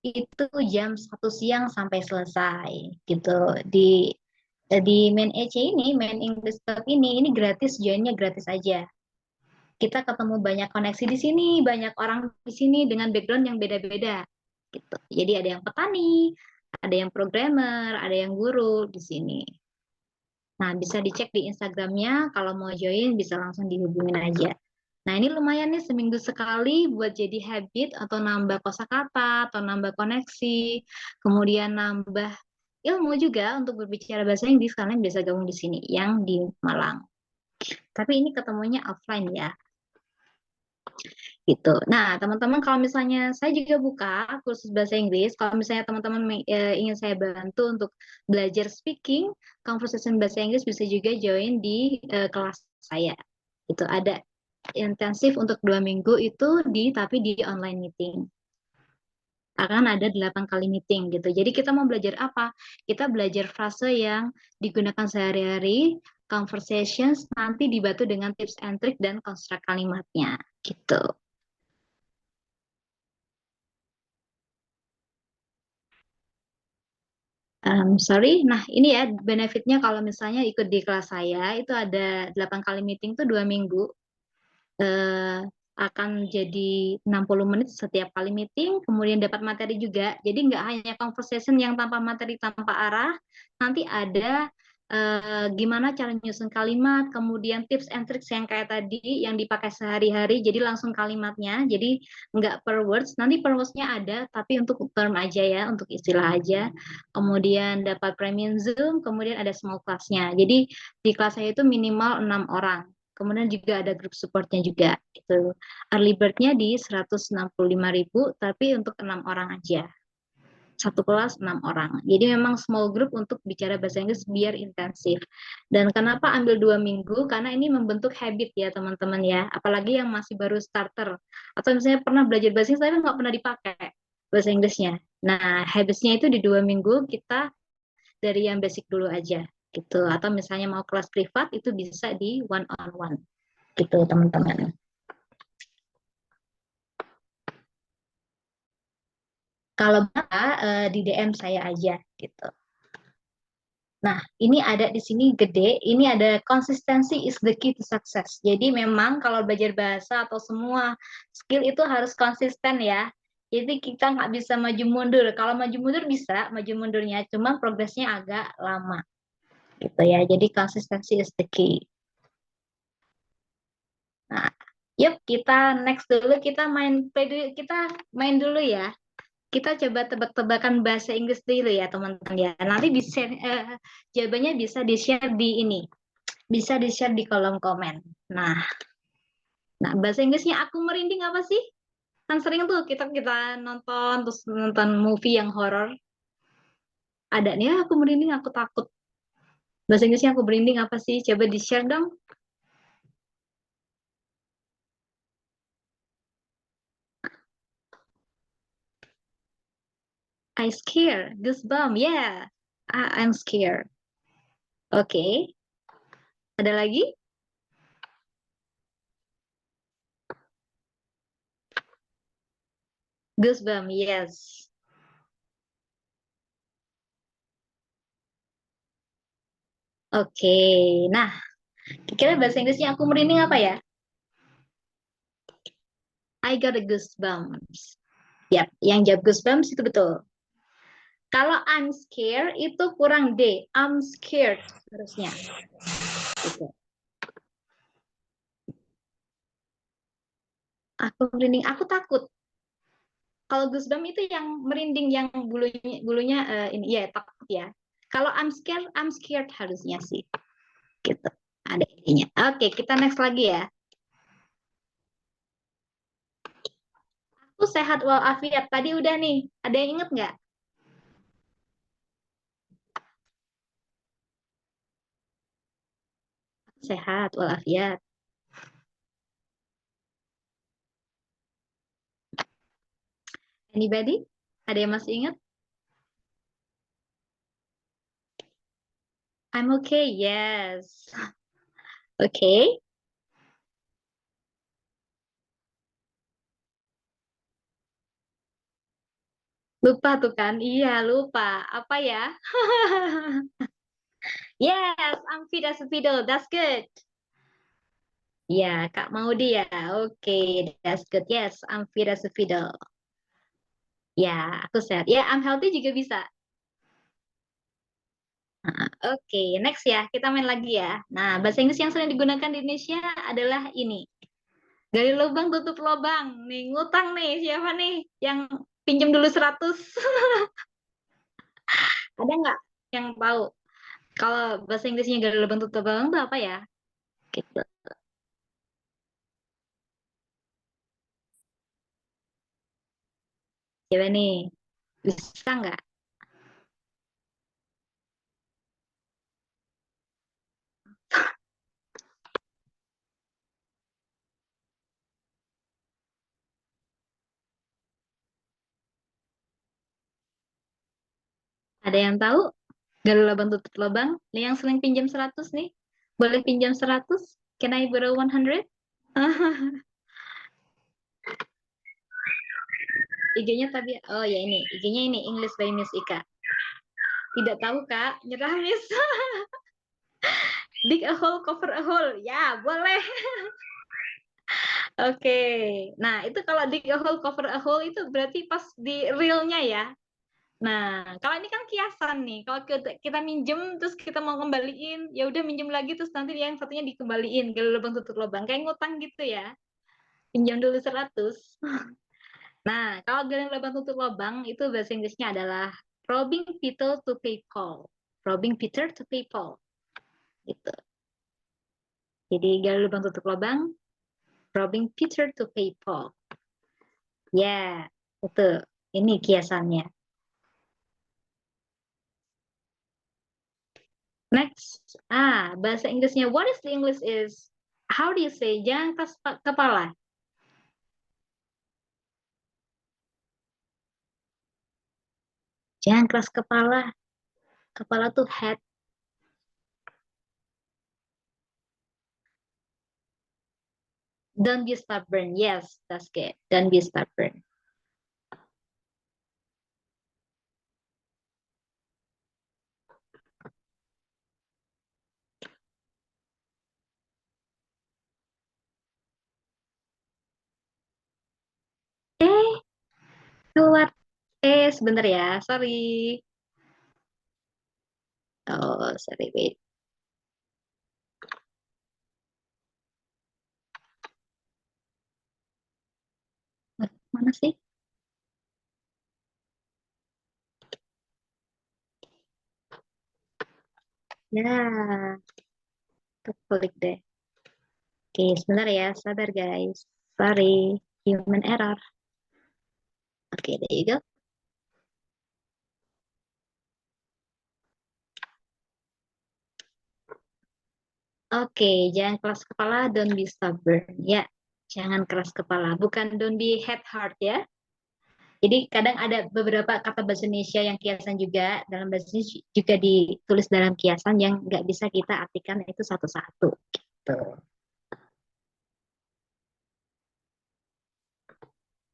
itu jam 1 siang sampai selesai gitu. Di main EC ini, main English club ini gratis, joinnya gratis aja. Kita ketemu banyak koneksi di sini, banyak orang di sini dengan background yang beda-beda gitu. Jadi ada yang petani, ada yang programmer, ada yang guru di sini. Nah, bisa dicek di Instagramnya, kalau mau join bisa langsung dihubungin aja. Nah, ini lumayan nih seminggu sekali buat jadi habit atau nambah kosakata atau nambah koneksi, kemudian nambah ilmu juga untuk berbicara bahasa Inggris. Kalian bisa gabung di sini yang di Malang. Tapi ini ketemunya offline ya gitu. Nah, teman-teman kalau misalnya saya juga buka kursus bahasa Inggris, kalau misalnya teman-teman ingin saya bantu untuk belajar speaking, conversation bahasa Inggris bisa juga join di kelas saya. Itu ada intensif untuk 2 minggu itu tapi di online meeting. Akan ada 8 kali meeting gitu. Jadi kita mau belajar apa? Kita belajar frase yang digunakan sehari-hari, conversations, nanti dibantu dengan tips and trick dan konstruk kalimatnya gitu. Sorry, nah ini ya benefitnya kalau misalnya ikut di kelas saya itu ada 8 kali meeting tuh 2 minggu eh, akan jadi 60 menit setiap kali meeting, kemudian dapat materi juga. Jadi nggak hanya conversation yang tanpa materi, tanpa arah, nanti ada gimana cara nyusun kalimat, kemudian tips and tricks yang kayak tadi yang dipakai sehari-hari, jadi langsung kalimatnya, jadi nggak per words, nanti per wordsnya ada, tapi untuk term aja ya, untuk istilah aja. Kemudian dapat premium Zoom, kemudian ada small class-nya. Jadi di kelas saya itu minimal 6 orang. Kemudian juga ada grup supportnya juga gitu. Early bird-nya di 165.000 tapi untuk 6 orang aja. Satu kelas 6 orang. Jadi memang small group untuk bicara bahasa Inggris biar intensif. Dan kenapa ambil 2 minggu? Karena ini membentuk habit ya teman-teman ya. Apalagi yang masih baru starter. Atau misalnya pernah belajar bahasa Inggris tapi nggak pernah dipakai bahasa Inggrisnya. Nah, habitsnya itu di 2 minggu kita dari yang basic dulu aja gitu. Atau misalnya mau kelas privat itu bisa di one on one gitu teman-teman. Kalau bisa di DM saya aja gitu. Nah, ini ada di sini gede, ini ada konsistensi is the key to success. Jadi memang kalau belajar bahasa atau semua skill itu harus konsisten ya. Jadi kita nggak bisa maju mundur. Kalau maju mundur bisa, maju mundurnya, cuma progresnya agak lama gitu ya. Jadi konsistensi is the key. Nah, yuk kita next dulu, kita main play dulu, kita main dulu ya. Kita coba tebak-tebakan bahasa Inggris dulu ya teman-teman ya. Nanti bisa jawabannya bisa di-share di ini, bisa di-share di kolom komen. Nah, nah bahasa Inggrisnya aku merinding apa sih? Kan sering tuh kita kita nonton terus nonton movie yang horor. Ada nih aku merinding, aku takut. Bahasa Inggrisnya aku merinding apa sih? Coba di-share dong. I scare, goosebump, yeah. I'm scared. Oke, ada lagi? Goosebump, yes. Oke, nah kira bahasa Inggrisnya aku merinding apa ya? I got a goosebumps. Yap, yang jawab goosebumps itu betul. Kalau I'm scared itu kurang D. I'm scared harusnya. Gitu. Aku merinding, aku takut. Kalau goosebumps itu yang merinding, yang bulunya ini ya takut ya. Kalau I'm scared harusnya sih. Gitu. Ada intinya. Oke, kita next lagi ya. Aku sehat walafiat. Tadi udah nih. Ada yang inget nggak? Sehat walafiat. Anybody? Ada yang masih ingat? I'm okay, yes. Oke, okay. Lupa tuh kan? Iya, lupa. Apa ya? Yes, I'm fit as a fiddle. That's good. Ya, Kak Maudi ya. Oke, okay, that's good. Yes, I'm fit as a fiddle. Ya, aku sehat. Ya, I'm healthy juga bisa. Oke, okay, next ya. Kita main lagi ya. Nah, bahasa Inggris yang sering digunakan di Indonesia adalah ini. Gali lubang, tutup lubang. Nih, ngutang nih. Siapa nih yang pinjam dulu 100? Ada nggak yang tahu? Kalau bahasa Inggrisnya gali lubang, tutup lubang itu apa ya? Gitu. Coba nih, bisa nggak? Ada yang tahu? Gali lubang, tutup lubang. Nih yang sering pinjam 100 nih. Boleh pinjam 100? Can I borrow 100? IG-nya tapi, oh ya ini. IG-nya ini, English by Miss Ika. Tidak tahu, Kak. Nyerah, Miss. Dig a hole, cover a hole. Ya, boleh. Oke. Nah, itu kalau dig a hole, cover a hole itu berarti pas di realnya ya. Nah, kalau ini kan kiasan nih. Kalau kita minjem terus kita mau kembaliin, ya udah minjem lagi terus nanti yang satunya dikembaliin, gali lubang tutup lubang. Kayak ngutang gitu ya. Pinjam dulu 100. Nah, kalau gali lubang tutup lubang itu bahasa Inggrisnya adalah robbing Peter to pay Paul. Robbing Peter to pay Paul. Gitu. Jadi gali lubang tutup lubang, robbing Peter to pay Paul. Ya, itu. Ini kiasannya. Next, bahasa Inggrisnya. What is the English is? How do you say? Jangan keras kepala. Jangan keras kepala. Kepala tuh head. Don't be stubborn. Yes, that's good. Don't be stubborn. Keluar. Sebentar ya. Sorry. Oh, sorry, wait. Mana sih? Ya, klik deh. Oke, sebentar ya. Sabar, guys. Sorry. Human error. Oke, there you go. Oke, jangan keras kepala, don't be stubborn. Ya, jangan keras kepala. Bukan don't be head hard ya. Jadi kadang ada beberapa kata bahasa Indonesia yang kiasan juga dalam bahasa Indonesia juga ditulis dalam kiasan yang nggak bisa kita artikan itu satu-satu. Gitu.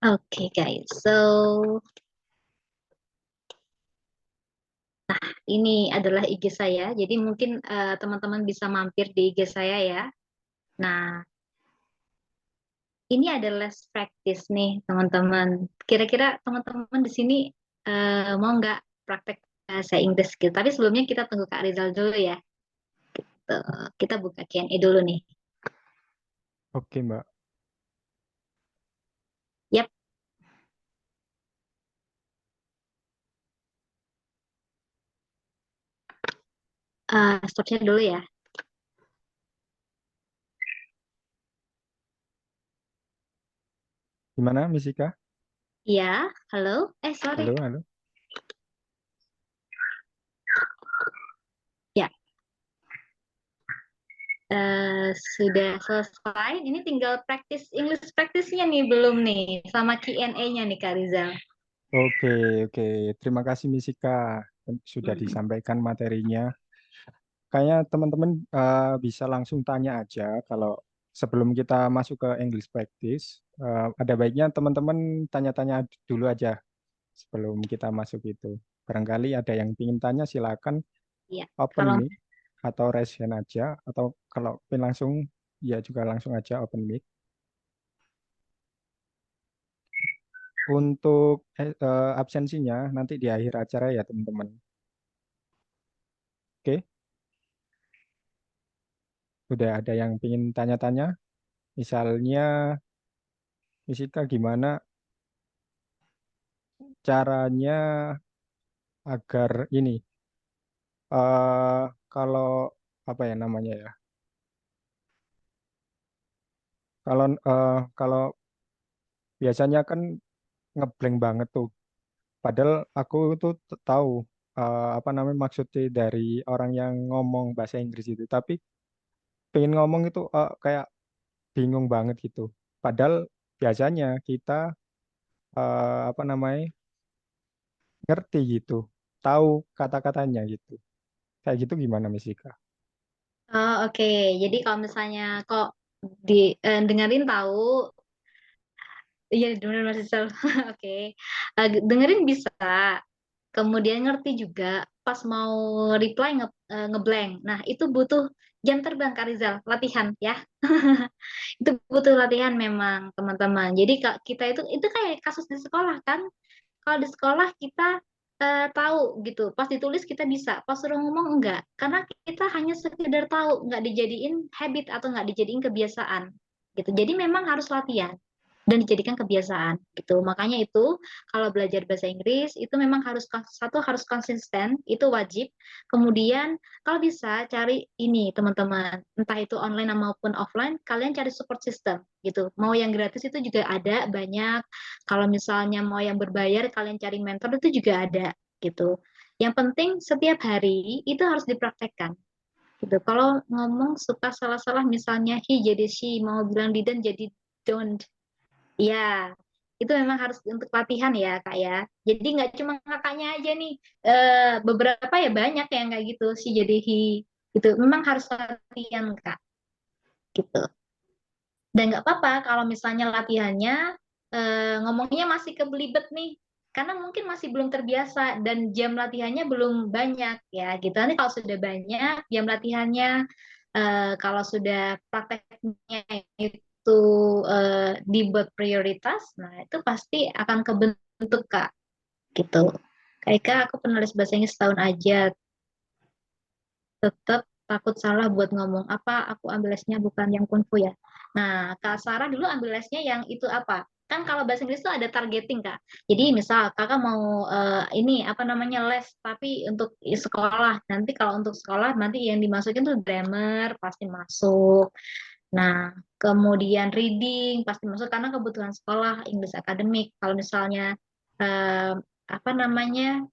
Oke guys, so ini adalah IG saya. Jadi mungkin teman-teman bisa mampir di IG saya ya. Nah, ini adalah less practice nih teman-teman. Kira-kira teman-teman di sini mau nggak praktek bahasa Inggris gitu? Tapi sebelumnya kita tunggu Kak Rizal dulu ya. Kita buka Q&A dulu nih. Oke, Mbak. Yap, stop share dulu ya. Gimana, Misika? Iya, halo. Sorry. Halo, halo. Ya, sudah selesai. Ini tinggal praktis English praktisnya nih belum nih, sama Q&A-nya nih Kak Rizal. Oke, oke. Terima kasih, Misika. Sudah Hmm. disampaikan materinya. Kayaknya teman-teman bisa langsung tanya aja kalau sebelum kita masuk ke English practice, ada baiknya teman-teman tanya-tanya dulu aja sebelum kita masuk itu. Barangkali ada yang ingin tanya, silakan Iya, open kalau mic atau raise hand aja, atau kalau ingin langsung, ya juga langsung aja open mic. Untuk absensinya nanti di akhir acara ya teman-teman. Oke, udah ada yang ingin tanya-tanya, misalnya Misika gimana caranya agar ini kalau apa ya namanya ya, kalau biasanya kan ngeblank banget tuh, padahal aku tuh tahu apa namanya maksudnya dari orang yang ngomong bahasa Inggris itu, tapi pengen ngomong itu kayak bingung banget gitu, padahal biasanya kita apa namanya ngerti gitu, tahu kata-katanya gitu, kayak gitu gimana Misika? oke. Jadi kalau misalnya kok di dengerin tahu, iya dengerin Mas Rizal. Oke. Dengerin bisa, kemudian ngerti juga pas mau reply ngeblank. Nah, itu butuh jam terbang Kak Rizal, latihan ya. Itu butuh latihan memang teman-teman. Jadi kita itu kayak kasus di sekolah kan. Kalau di sekolah kita tahu gitu, pas ditulis kita bisa, pas suruh ngomong enggak. Karena kita hanya sekedar tahu, nggak dijadiin habit atau nggak dijadiin kebiasaan gitu. Jadi memang harus latihan dan dijadikan kebiasaan gitu. Makanya itu kalau belajar bahasa Inggris itu memang harus konsisten, itu wajib. Kemudian kalau bisa cari ini teman-teman, entah itu online maupun offline, kalian cari support system gitu. Mau yang gratis itu juga ada banyak. Kalau misalnya mau yang berbayar, kalian cari mentor itu juga ada gitu. Yang penting setiap hari itu harus dipraktekkan gitu. Kalau ngomong suka salah-salah, misalnya he jadi she, mau bilang didn't jadi don't. Ya, itu memang harus untuk latihan ya, Kak ya. Jadi nggak cuma kakaknya aja nih, beberapa ya banyak yang kayak gitu sih jadi hi gitu. Memang harus latihan, Kak, gitu. Dan nggak apa-apa kalau misalnya latihannya ngomongnya masih kebelibet nih, karena mungkin masih belum terbiasa dan jam latihannya belum banyak ya, gitu. Nanti kalau sudah banyak jam latihannya, kalau sudah prakteknya itu dibuat prioritas, nah itu pasti akan kebentuk untuk Kak gitu. Kayak Kak, aku penulis bahasa Inggris setahun aja, tetap takut salah buat ngomong apa aku ambil lesnya bukan yang kungfu ya. Nah, Kak Sarah dulu ambil lesnya yang itu apa? Kan kalau bahasa Inggris itu ada targeting, Kak. Jadi misal Kakak mau ini apa namanya les tapi untuk sekolah. Nanti kalau untuk sekolah nanti yang dimasukin tuh grammar pasti masuk. Nah, kemudian reading pasti masuk karena kebutuhan sekolah, English akademik. Kalau misalnya eh, apa namanya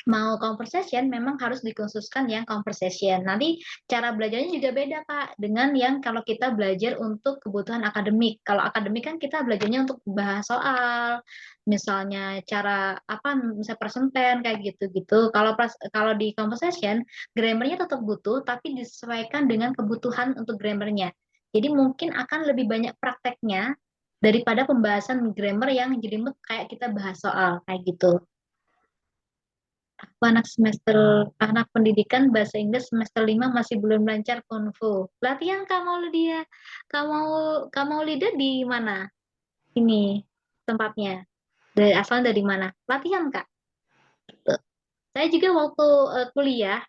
mau conversation memang harus dikhususkan yang conversation. Nanti cara belajarnya juga beda Kak dengan yang kalau kita belajar untuk kebutuhan akademik. Kalau akademik kan kita belajarnya untuk bahas soal, misalnya cara apa misalnya present tense kayak gitu-gitu. Kalau di conversation grammarnya tetap butuh tapi disesuaikan dengan kebutuhan untuk grammarnya. Jadi mungkin akan lebih banyak prakteknya daripada pembahasan grammar yang jelimet kayak kita bahas soal kayak gitu. Aku anak pendidikan bahasa Inggris semester 5 masih belum lancar konvo. Latihan kamu Lydia. Kamu kamu Lydia di mana? Ini tempatnya. Dari asal dari mana? Latihan Kak. Tuh. Saya juga waktu kuliah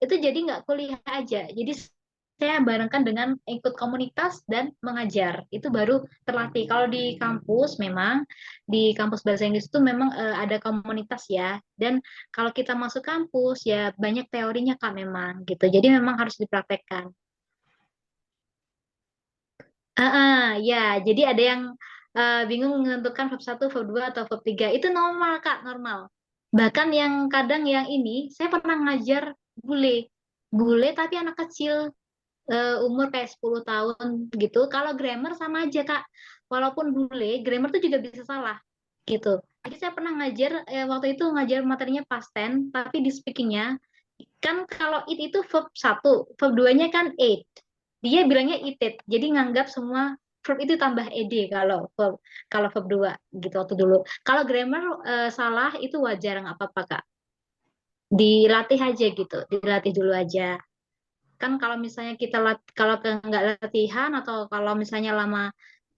itu jadi nggak kuliah aja. Jadi saya barengkan dengan ikut komunitas dan mengajar. Itu baru terlatih. Kalau di kampus memang di kampus bahasa Inggris itu memang ada komunitas ya. Dan kalau kita masuk kampus ya banyak teorinya Kak memang gitu. Jadi memang harus dipraktekkan. Ya, jadi ada yang bingung menentukan verb satu, verb 2 atau verb 3. Itu normal, Kak, normal. Bahkan yang kadang yang ini, saya pernah ngajar bule. Bule tapi anak kecil, umur kayak 10 tahun gitu. Kalau grammar sama aja, Kak. Walaupun bule, grammar tuh juga bisa salah gitu. Jadi saya pernah ngajar, waktu itu ngajar materinya past tense, tapi di speakingnya kan kalau itu verb satu, verb duanya kan ate. Dia bilangnya eated. Jadi nganggap semua verb itu tambah ed kalau verb 2 gitu waktu dulu. Kalau grammar salah itu wajar nggak apa-apa Kak. Dilatih aja gitu, dilatih dulu aja. Kan kalau misalnya kalau nggak latihan atau kalau misalnya lama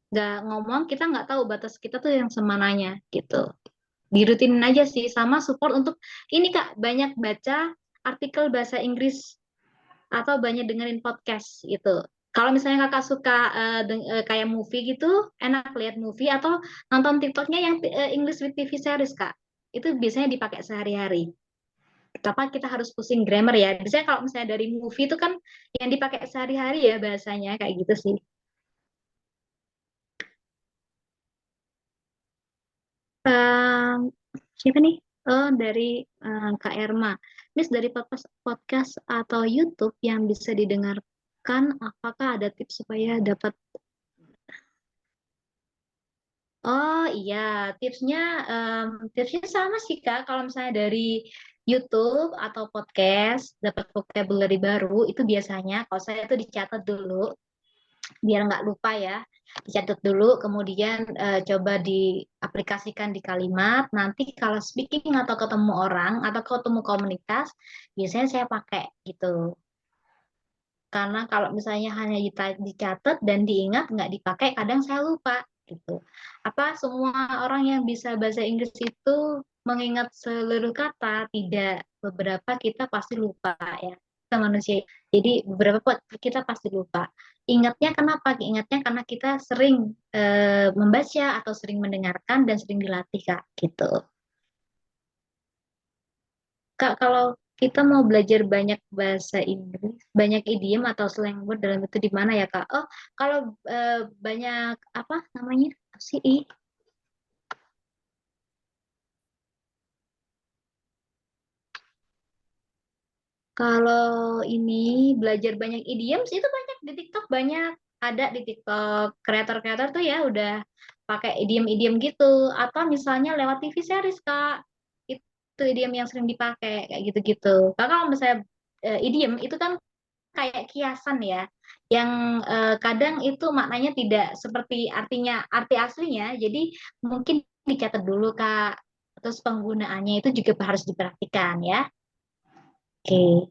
nggak ngomong, kita nggak tahu batas kita tuh yang semananya gitu. Dirutinin aja sih sama support untuk ini Kak, banyak baca artikel bahasa Inggris atau banyak dengerin podcast gitu. Kalau misalnya kakak suka kayak movie gitu, enak lihat movie atau nonton TikToknya yang English with TV series kak. Itu biasanya dipakai sehari-hari. Tapi kita harus pusing grammar ya. Biasanya kalau misalnya dari movie itu kan yang dipakai sehari-hari ya bahasanya kayak gitu sih. Ehm, Siapa nih? Oh, dari Kak Erma. Miss dari podcast atau YouTube yang bisa didengarkan, apakah ada tips supaya dapat. Oh iya, tipsnya tipsnya sama sih Kak. Kalau misalnya dari YouTube atau podcast dapat vocabulary baru itu biasanya kalau saya itu dicatat dulu biar nggak lupa ya. Dicatat dulu, kemudian coba diaplikasikan di kalimat. Nanti kalau speaking atau ketemu orang atau ketemu komunitas, biasanya saya pakai gitu. Karena kalau misalnya hanya dicatat dan diingat nggak dipakai, kadang saya lupa gitu. Apa semua orang yang bisa bahasa Inggris itu mengingat seluruh kata? Tidak. Beberapa kita pasti lupa ya. Kita manusia. Jadi beberapa kita pasti lupa. Ingatnya kenapa? Ingatnya karena kita sering membaca atau sering mendengarkan dan sering dilatih Kak gitu. Kak, kalau kita mau belajar banyak bahasa Inggris, banyak idiom atau slang word dalam itu di mana ya, Kak? Oh, kalau banyak apa namanya? Apa sih? Kalau ini belajar banyak idiom itu banyak di TikTok banyak ada di TikTok kreator-kreator tuh ya udah pakai idiom-idiom gitu atau misalnya lewat TV series Kak itu idiom yang sering dipakai kayak gitu-gitu. Kakak kalau misalnya idiom itu kan kayak kiasan ya, yang kadang itu maknanya tidak seperti arti aslinya, jadi mungkin dicatat dulu Kak. Terus penggunaannya itu juga harus diperhatikan ya. Oke.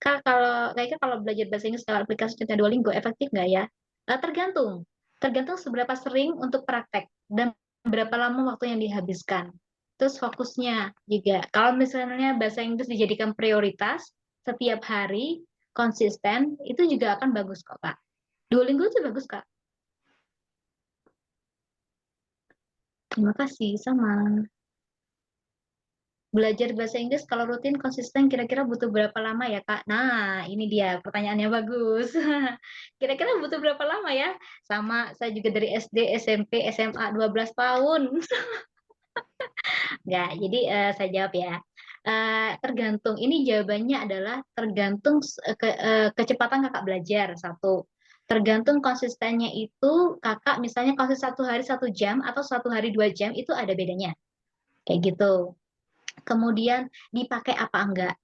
Kak, kayaknya kalau belajar bahasa Inggris lewat aplikasi contohnya Duolingo efektif nggak ya? Tergantung seberapa sering untuk praktek dan berapa lama waktu yang dihabiskan. Terus fokusnya juga. Kalau misalnya bahasa Inggris dijadikan prioritas setiap hari, konsisten, itu juga akan bagus kok, Kak. Duolingo itu bagus, Kak. Terima kasih, sama. Belajar bahasa Inggris kalau rutin konsisten kira-kira butuh berapa lama ya, Kak? Nah, ini dia pertanyaannya bagus. Kira-kira butuh berapa lama ya? Sama, saya juga dari SD, SMP, SMA 12 tahun. Enggak, jadi saya jawab ya. Tergantung, ini jawabannya adalah tergantung kecepatan kakak belajar, satu. Tergantung konsistennya itu, kakak misalnya konsisten 1 hari 1 jam atau 1 hari 2 jam, itu ada bedanya. Kayak gitu. Kemudian dipakai apa enggak?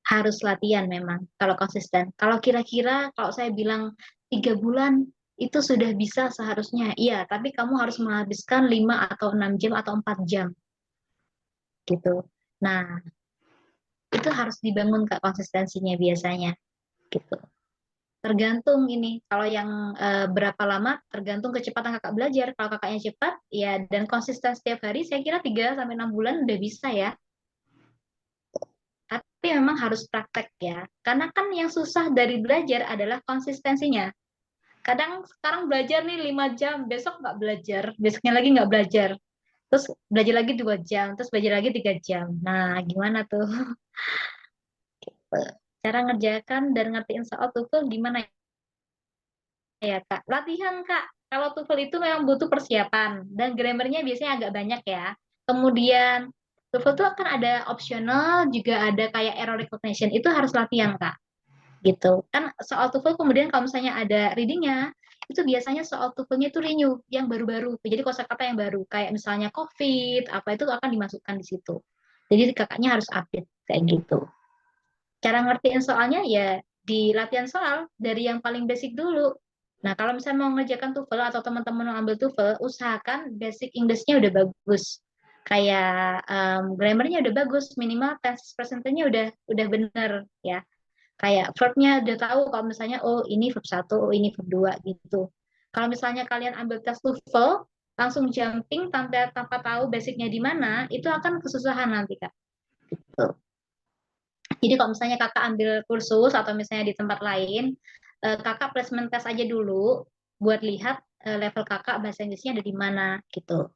Harus latihan memang, kalau konsisten. Kalau kira-kira, kalau saya bilang 3 bulan, itu sudah bisa seharusnya. Iya, tapi kamu harus menghabiskan 5 atau 6 jam atau 4 jam gitu. Nah, itu harus dibangun Kak konsistensinya biasanya gitu. Tergantung ini, kalau yang berapa lama tergantung kecepatan kakak belajar. Kalau kakaknya cepat ya dan konsisten setiap hari, saya kira 3 sampai 6 bulan udah bisa ya. Tapi memang harus praktek ya. Karena kan yang susah dari belajar adalah konsistensinya. Kadang sekarang belajar nih 5 jam, besok nggak belajar, besoknya lagi nggak belajar. Terus belajar lagi 2 jam, terus belajar lagi 3 jam. Nah, gimana tuh? Cara ngerjakan dan ngertiin soal TOEFL gimana ya, Kak? Latihan, Kak. Kalau TOEFL itu memang butuh persiapan dan grammarnya biasanya agak banyak ya. Kemudian TOEFL itu akan ada optional, juga ada kayak error recognition. Itu harus latihan, Kak. Gitu. Kan soal TOEFL kemudian kalau misalnya ada readingnya, itu biasanya soal TOEFL-nya itu renew, yang baru-baru. Jadi kosakata yang baru, kayak misalnya COVID, apa itu akan dimasukkan di situ. Jadi kakaknya harus update kayak gitu. Cara ngertiin soalnya ya di latihan soal dari yang paling basic dulu. Nah, kalau misalnya mau ngerjakan TOEFL atau teman-teman mau ambil TOEFL, usahakan basic English-nya udah bagus. Kayak grammar-nya udah bagus, minimal tense present-nya udah bener ya. Kayak verb-nya udah tahu kalau misalnya oh ini verb satu, oh ini verb 2 gitu. Kalau misalnya kalian ambil tes TOEFL, langsung jumping tanpa tahu basicnya di mana, itu akan kesusahan nanti, Kak. Gitu. Jadi kalau misalnya kakak ambil kursus atau misalnya di tempat lain, kakak placement test aja dulu buat lihat level kakak bahasa Inggrisnya ada di mana gitu.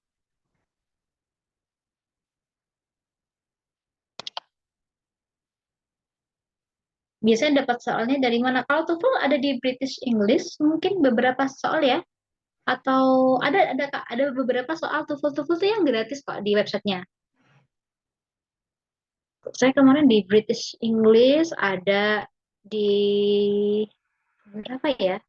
Biasanya dapat soalnya dari mana? Kalau TOEFL ada di British English, mungkin beberapa soal ya. Atau ada Kak, ada beberapa soal TOEFL tuh yang gratis kok di websitenya. Saya kemarin di British English ada di berapa ya?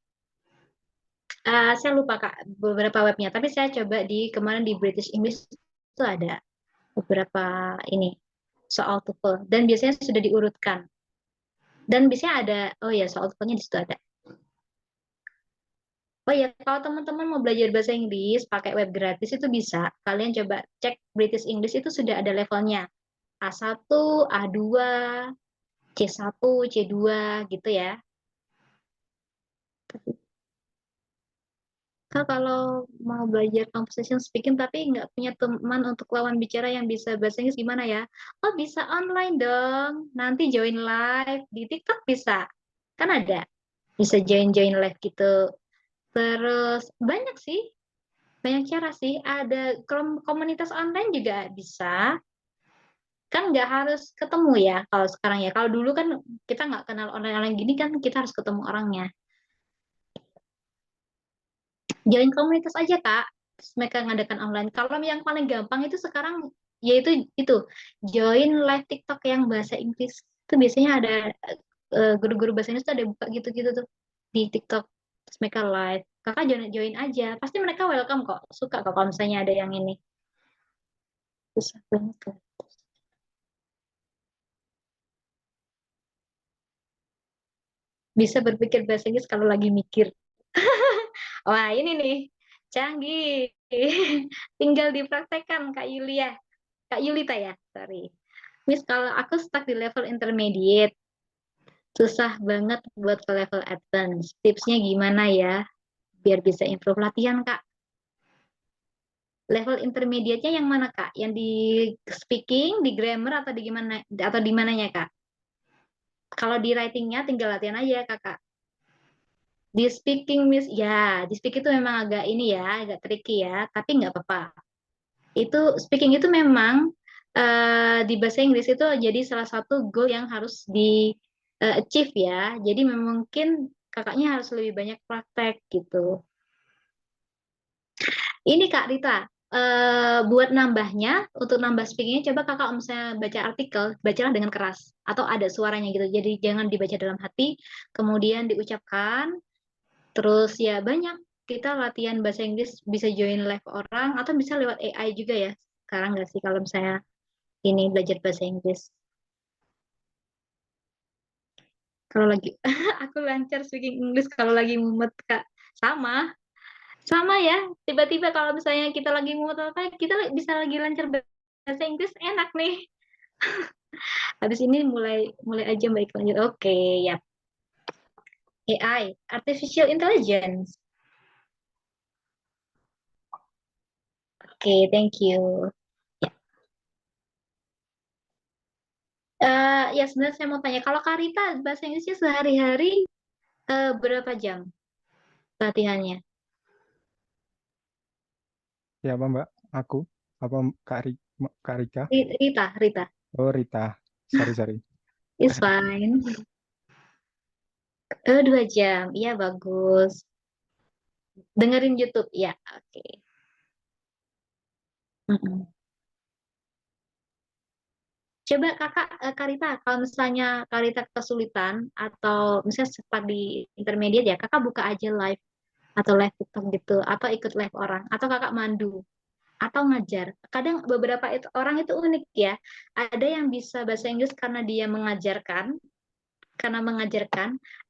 Saya lupa Kak beberapa webnya, tapi saya coba di kemarin di British English itu ada beberapa ini soal TOEFL dan biasanya sudah diurutkan. Dan biasanya ada, oh ya soal TOEFL-nya di situ ada. Oh ya, kalau teman-teman mau belajar bahasa Inggris pakai web gratis itu bisa. Kalian coba cek British English itu sudah ada levelnya. A1, A2, C1, C2 gitu ya. Kak, kalau mau belajar conversation speaking tapi nggak punya teman untuk lawan bicara yang bisa bahasa Inggris gimana ya? Oh, bisa online dong. Nanti join live di TikTok bisa. Kan ada. Bisa join-join live gitu. Terus banyak sih. Banyak cara sih. Ada komunitas online juga bisa. Kan nggak harus ketemu ya kalau sekarang ya. Kalau dulu kan kita nggak kenal online-online gini kan kita harus ketemu orangnya. Join komunitas aja Kak. Terus mereka ngadakan online. Kalau yang paling gampang itu sekarang yaitu itu join live TikTok yang bahasa Inggris. Itu biasanya ada guru-guru bahasa Inggris tuh ada buka gitu-gitu tuh di TikTok. Terus mereka live. Kakak join join aja. Pasti mereka welcome kok. Suka kok kalau misalnya ada yang ini. Susah banget kok. Bisa berpikir bahasa Inggris kalau lagi mikir. Wah, ini nih. Canggih. Tinggal dipraktekkan Kak Yulia. Kak Yulita ya, sorry. Miss, kalau aku stuck di level intermediate, susah banget buat ke level advance. Tipsnya gimana ya, biar bisa improve latihan, Kak? Level intermediate-nya yang mana, Kak? Yang di speaking, di grammar, atau di gimana, atau di mananya, Kak? Kalau di writing-nya tinggal latihan aja, Kakak. Di speaking, Miss, ya, di speaking itu memang agak ini ya, agak tricky ya, tapi nggak apa-apa. Itu speaking itu memang di bahasa Inggris itu jadi salah satu goal yang harus di achieve ya. Jadi mungkin kakaknya harus lebih banyak praktek gitu. Ini Kak Rita, buat nambahnya, untuk nambah speakingnya, coba kakak misalnya baca artikel, bacalah dengan keras atau ada suaranya gitu. Jadi jangan dibaca dalam hati, kemudian diucapkan. Terus ya banyak kita latihan bahasa Inggris, bisa join live orang atau bisa lewat AI juga ya. Sekarang nggak sih kalau misalnya ini belajar bahasa Inggris. Kalau lagi aku lancar speaking English kalau lagi mumet Kak. Sama, sama ya. Tiba-tiba kalau misalnya kita lagi mumet apa, kita bisa lagi lancar bahasa Inggris, enak nih. Habis ini mulai mulai aja baik lanjut. Oke, ya. AI, artificial intelligence. Oke, thank you. Ya. Ya sebenarnya saya mau tanya, kalau Karita bahasa Inggrisnya sehari-hari berapa jam latihannya? Siapa Mbak? Aku? Apa Kak Rika? Rita, Rita. Oh Rita. Sorry, sorry. It's fine. 2 jam, iya bagus. Dengerin YouTube, ya, oke. Mm-mm. Coba kakak, Karita, kalau misalnya Karita kesulitan atau misalnya stuck di intermediate ya, kakak buka aja live atau live TikTok gitu, atau ikut live orang, atau kakak mandu, atau ngajar. Kadang beberapa orang itu unik ya, ada yang bisa bahasa Inggris karena mengajarkan,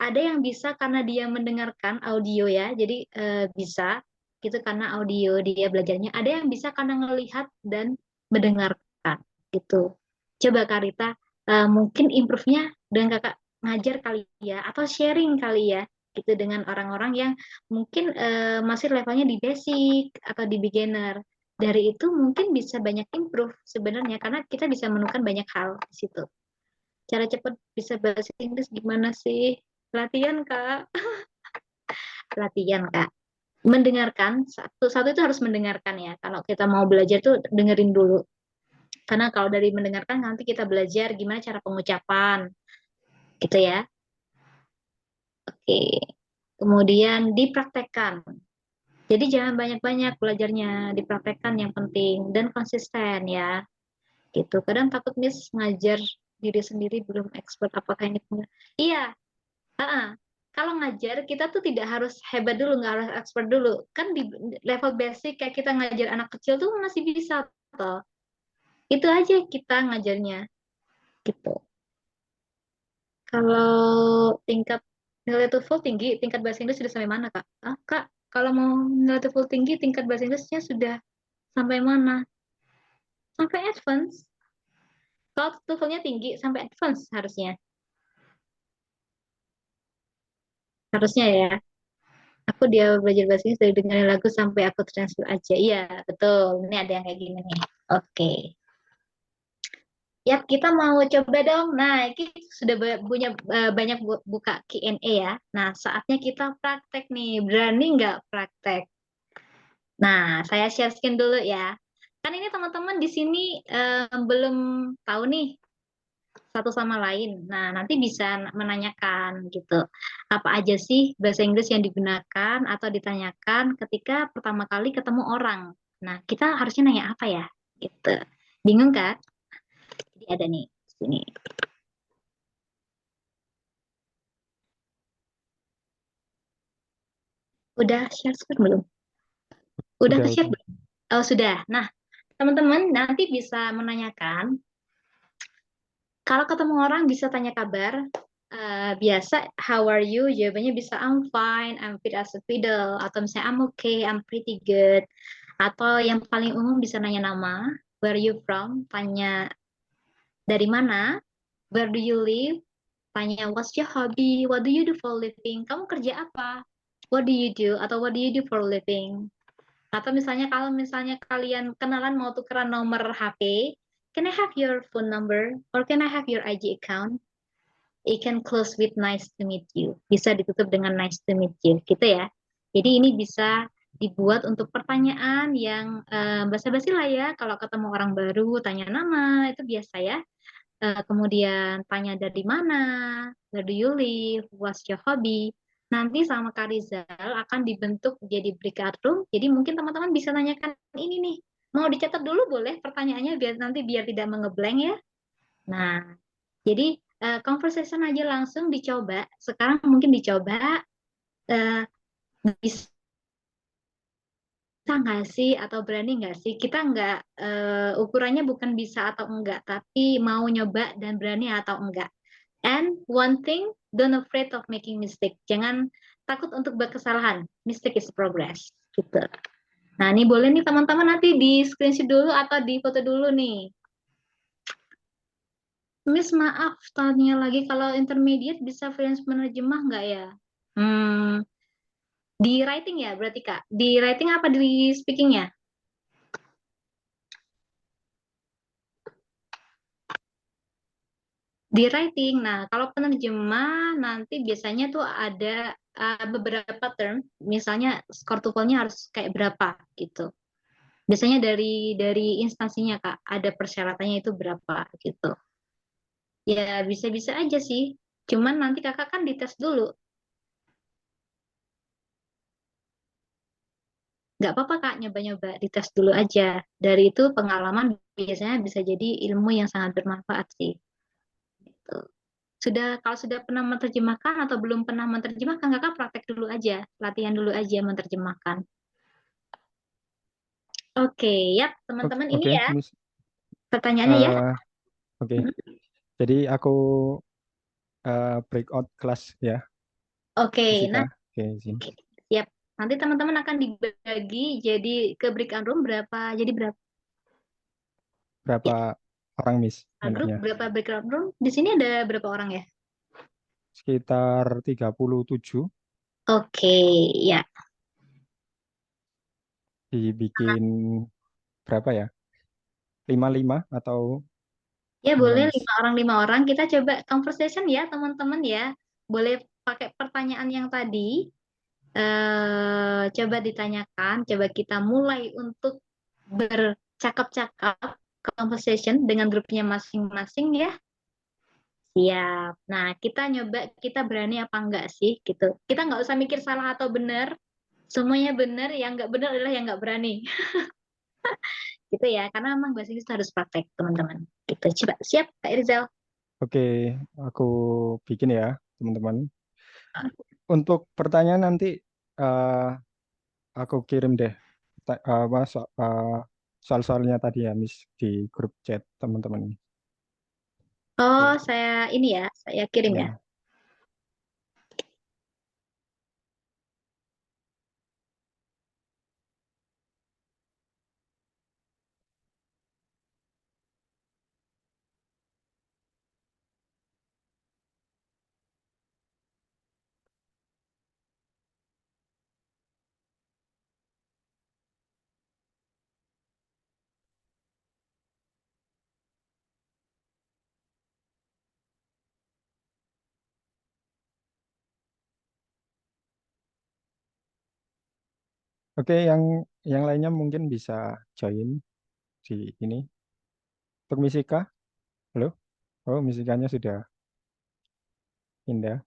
ada yang bisa karena dia mendengarkan audio ya, jadi bisa gitu karena audio dia belajarnya, ada yang bisa karena ngelihat dan mendengarkan gitu. Coba Karita, mungkin improve-nya dengan kakak ngajar kali ya, atau sharing kali ya, gitu dengan orang-orang yang mungkin masih levelnya di basic atau di beginner. Dari itu mungkin bisa banyak improve sebenarnya, karena kita bisa menemukan banyak hal di situ. Cara cepat bisa bahasa Inggris gimana sih? Latihan, Kak. Latihan, Kak. Mendengarkan, satu-satu itu harus mendengarkan ya. Kalau kita mau belajar tuh dengerin dulu. Karena kalau dari mendengarkan nanti kita belajar gimana cara pengucapan, gitu ya. Oke. Kemudian dipraktekkan. Jadi jangan banyak-banyak belajarnya, dipraktekkan yang penting dan konsisten ya. Gitu. Kadang takut miss ngajar diri sendiri belum expert apakah ini benar. Iya, kalau ngajar kita tuh tidak harus hebat dulu, nggak harus expert dulu. Kan di level basic kayak kita ngajar anak kecil tuh masih bisa toh. Itu aja kita ngajarnya gitu. Kalau tingkat nilai TOEFL tinggi, tingkat bahasa Inggris sudah sampai mana, Kak? Kak, kalau mau nilai TOEFL tinggi, tingkat bahasa Inggrisnya sudah sampai mana? Sampai advance. Kalau TOEFL-nya tinggi, sampai advance harusnya. Harusnya ya. Aku dia belajar bahasa Inggris dari dengerin lagu sampai aku translate aja. Iya, betul. Ini ada yang kayak gini nih. Oke. Ya, kita mau coba dong. Nah, kita sudah punya banyak buka Q&A ya. Nah, saatnya kita praktek nih. Berani nggak praktek? Nah, saya share screen dulu ya. Kan ini teman-teman di sini belum tahu nih satu sama lain. Nah, nanti bisa menanyakan gitu. Apa aja sih bahasa Inggris yang digunakan atau ditanyakan ketika pertama kali ketemu orang. Nah, kita harusnya nanya apa ya? Gitu. Bingung kan? Jadi ada nih di sini. Udah share screen belum? Udah Udah, ke-share udah. belum? Oh, sudah. Nah, teman-teman nanti bisa menanyakan, kalau ketemu orang bisa tanya kabar. Biasa, how are you? Jawabannya bisa I'm fine, I'm fit as a fiddle, atau misalnya I'm okay, I'm pretty good. Atau yang paling umum bisa nanya nama, where you from? Tanya dari mana? Where do you live? Tanya what's your hobby? What do you do for living? Kamu kerja apa? What do you do? Atau what do you do for living? Atau misalnya kalau misalnya kalian kenalan mau tukeran nomor HP, can I have your phone number or can I have your IG account? It can close with nice to meet you. Bisa ditutup dengan nice to meet you, gitu ya. Jadi ini bisa dibuat untuk pertanyaan yang basa-basi lah ya. Kalau ketemu orang baru, tanya nama, itu biasa ya. Kemudian tanya dari mana, where do you live, what's your hobby. Nanti sama Kak Rizal akan dibentuk jadi breakout room. Jadi mungkin teman-teman bisa tanyakan ini nih. Mau dicatat dulu boleh pertanyaannya biar tidak mengeblank ya. Nah, jadi conversation aja langsung dicoba. Sekarang mungkin dicoba eh, bisa nggak sih atau berani nggak sih? Kita nggak ukurannya bukan bisa atau enggak, tapi mau nyoba dan berani atau enggak. And one thing, don't afraid of making mistake. Jangan takut untuk berkesalahan. Mistake is progress. Gitu. Nah, ini boleh nih teman-teman nanti di screenshot dulu atau di foto dulu nih. Miss, maaf, tanya lagi kalau intermediate bisa freelance menerjemah nggak ya? Hmm, di writing ya berarti Kak? Di writing apa di speakingnya? Di writing. Nah, kalau penerjemah nanti biasanya tuh ada beberapa term, misalnya skor TOEFL-nya harus kayak berapa gitu. Biasanya dari instansinya Kak, ada persyaratannya itu berapa gitu. Ya bisa-bisa aja sih. Cuman nanti Kakak kan dites dulu. Nggak apa-apa Kak, nyoba-nyoba dites dulu aja. Dari itu pengalaman biasanya bisa jadi ilmu yang sangat bermanfaat sih. Gitu. Kalau sudah pernah menerjemahkan atau belum pernah menerjemahkan, Kakak praktek dulu aja, latihan dulu aja menerjemahkan. Oke, ya teman-teman ini Oke, ya Miss. pertanyaannya ya. Eh, oke. Jadi aku breakout kelas ya, Oke, nah, fisika. Oke, izin. oke, siap. Nanti teman-teman akan dibagi jadi ke breakout room berapa, jadi berapa ya, Berapa orang, Miss, grup nantinya? berapa breakout room? Di sini ada berapa orang ya? Sekitar 37, Oke, ya. dibikin berapa ya? 55 atau Ya gimana, boleh Miss? lima orang kita coba conversation ya teman-teman ya. Boleh pakai pertanyaan yang tadi. Coba ditanyakan, coba kita mulai untuk bercakap-cakap conversation dengan grupnya masing-masing ya. Siap. Nah, kita nyoba kita berani apa enggak sih gitu. Kita nggak usah mikir salah atau benar. Semuanya benar, yang nggak benar adalah yang nggak berani. Gitu ya, karena memang bahasa Inggris itu harus praktek, teman-teman. Gitu. Coba, siap, Kak Irzal. Oke, aku bikin ya, teman-teman. Untuk pertanyaan nanti eh, aku kirim deh apa soal-soalnya tadi ya, Miss, di grup chat teman-teman. Oh, Oke. ini ya, saya kirim ya. Ya. Oke, yang lainnya mungkin bisa join di ini. Untuk Misika, halo? Oh, Misikanya sudah pindah.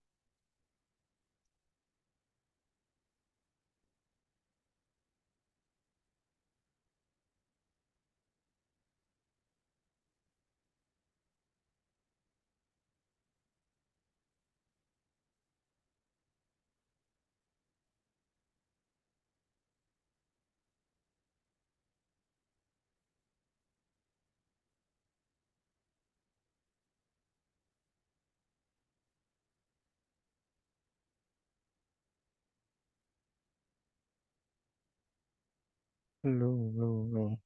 Halo, halo, halo.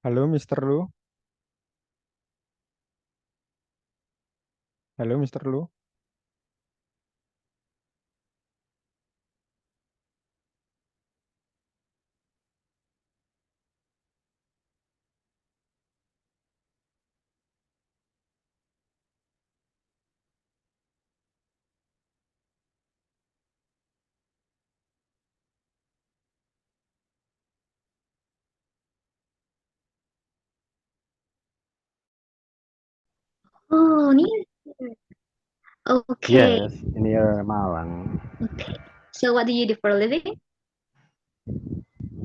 Halo, Mister Lu. Halo, Mister Lu. Oh, near. Okay. Yes, near Malang. Okay. So what do you do for a living?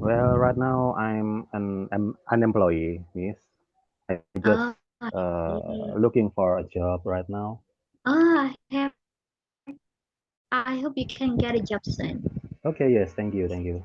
Well, right now I'm an unemployed, miss. I just Oh, I see. looking for a job right now. Oh, I hope you can get a job soon. Okay, yes, thank you, thank you.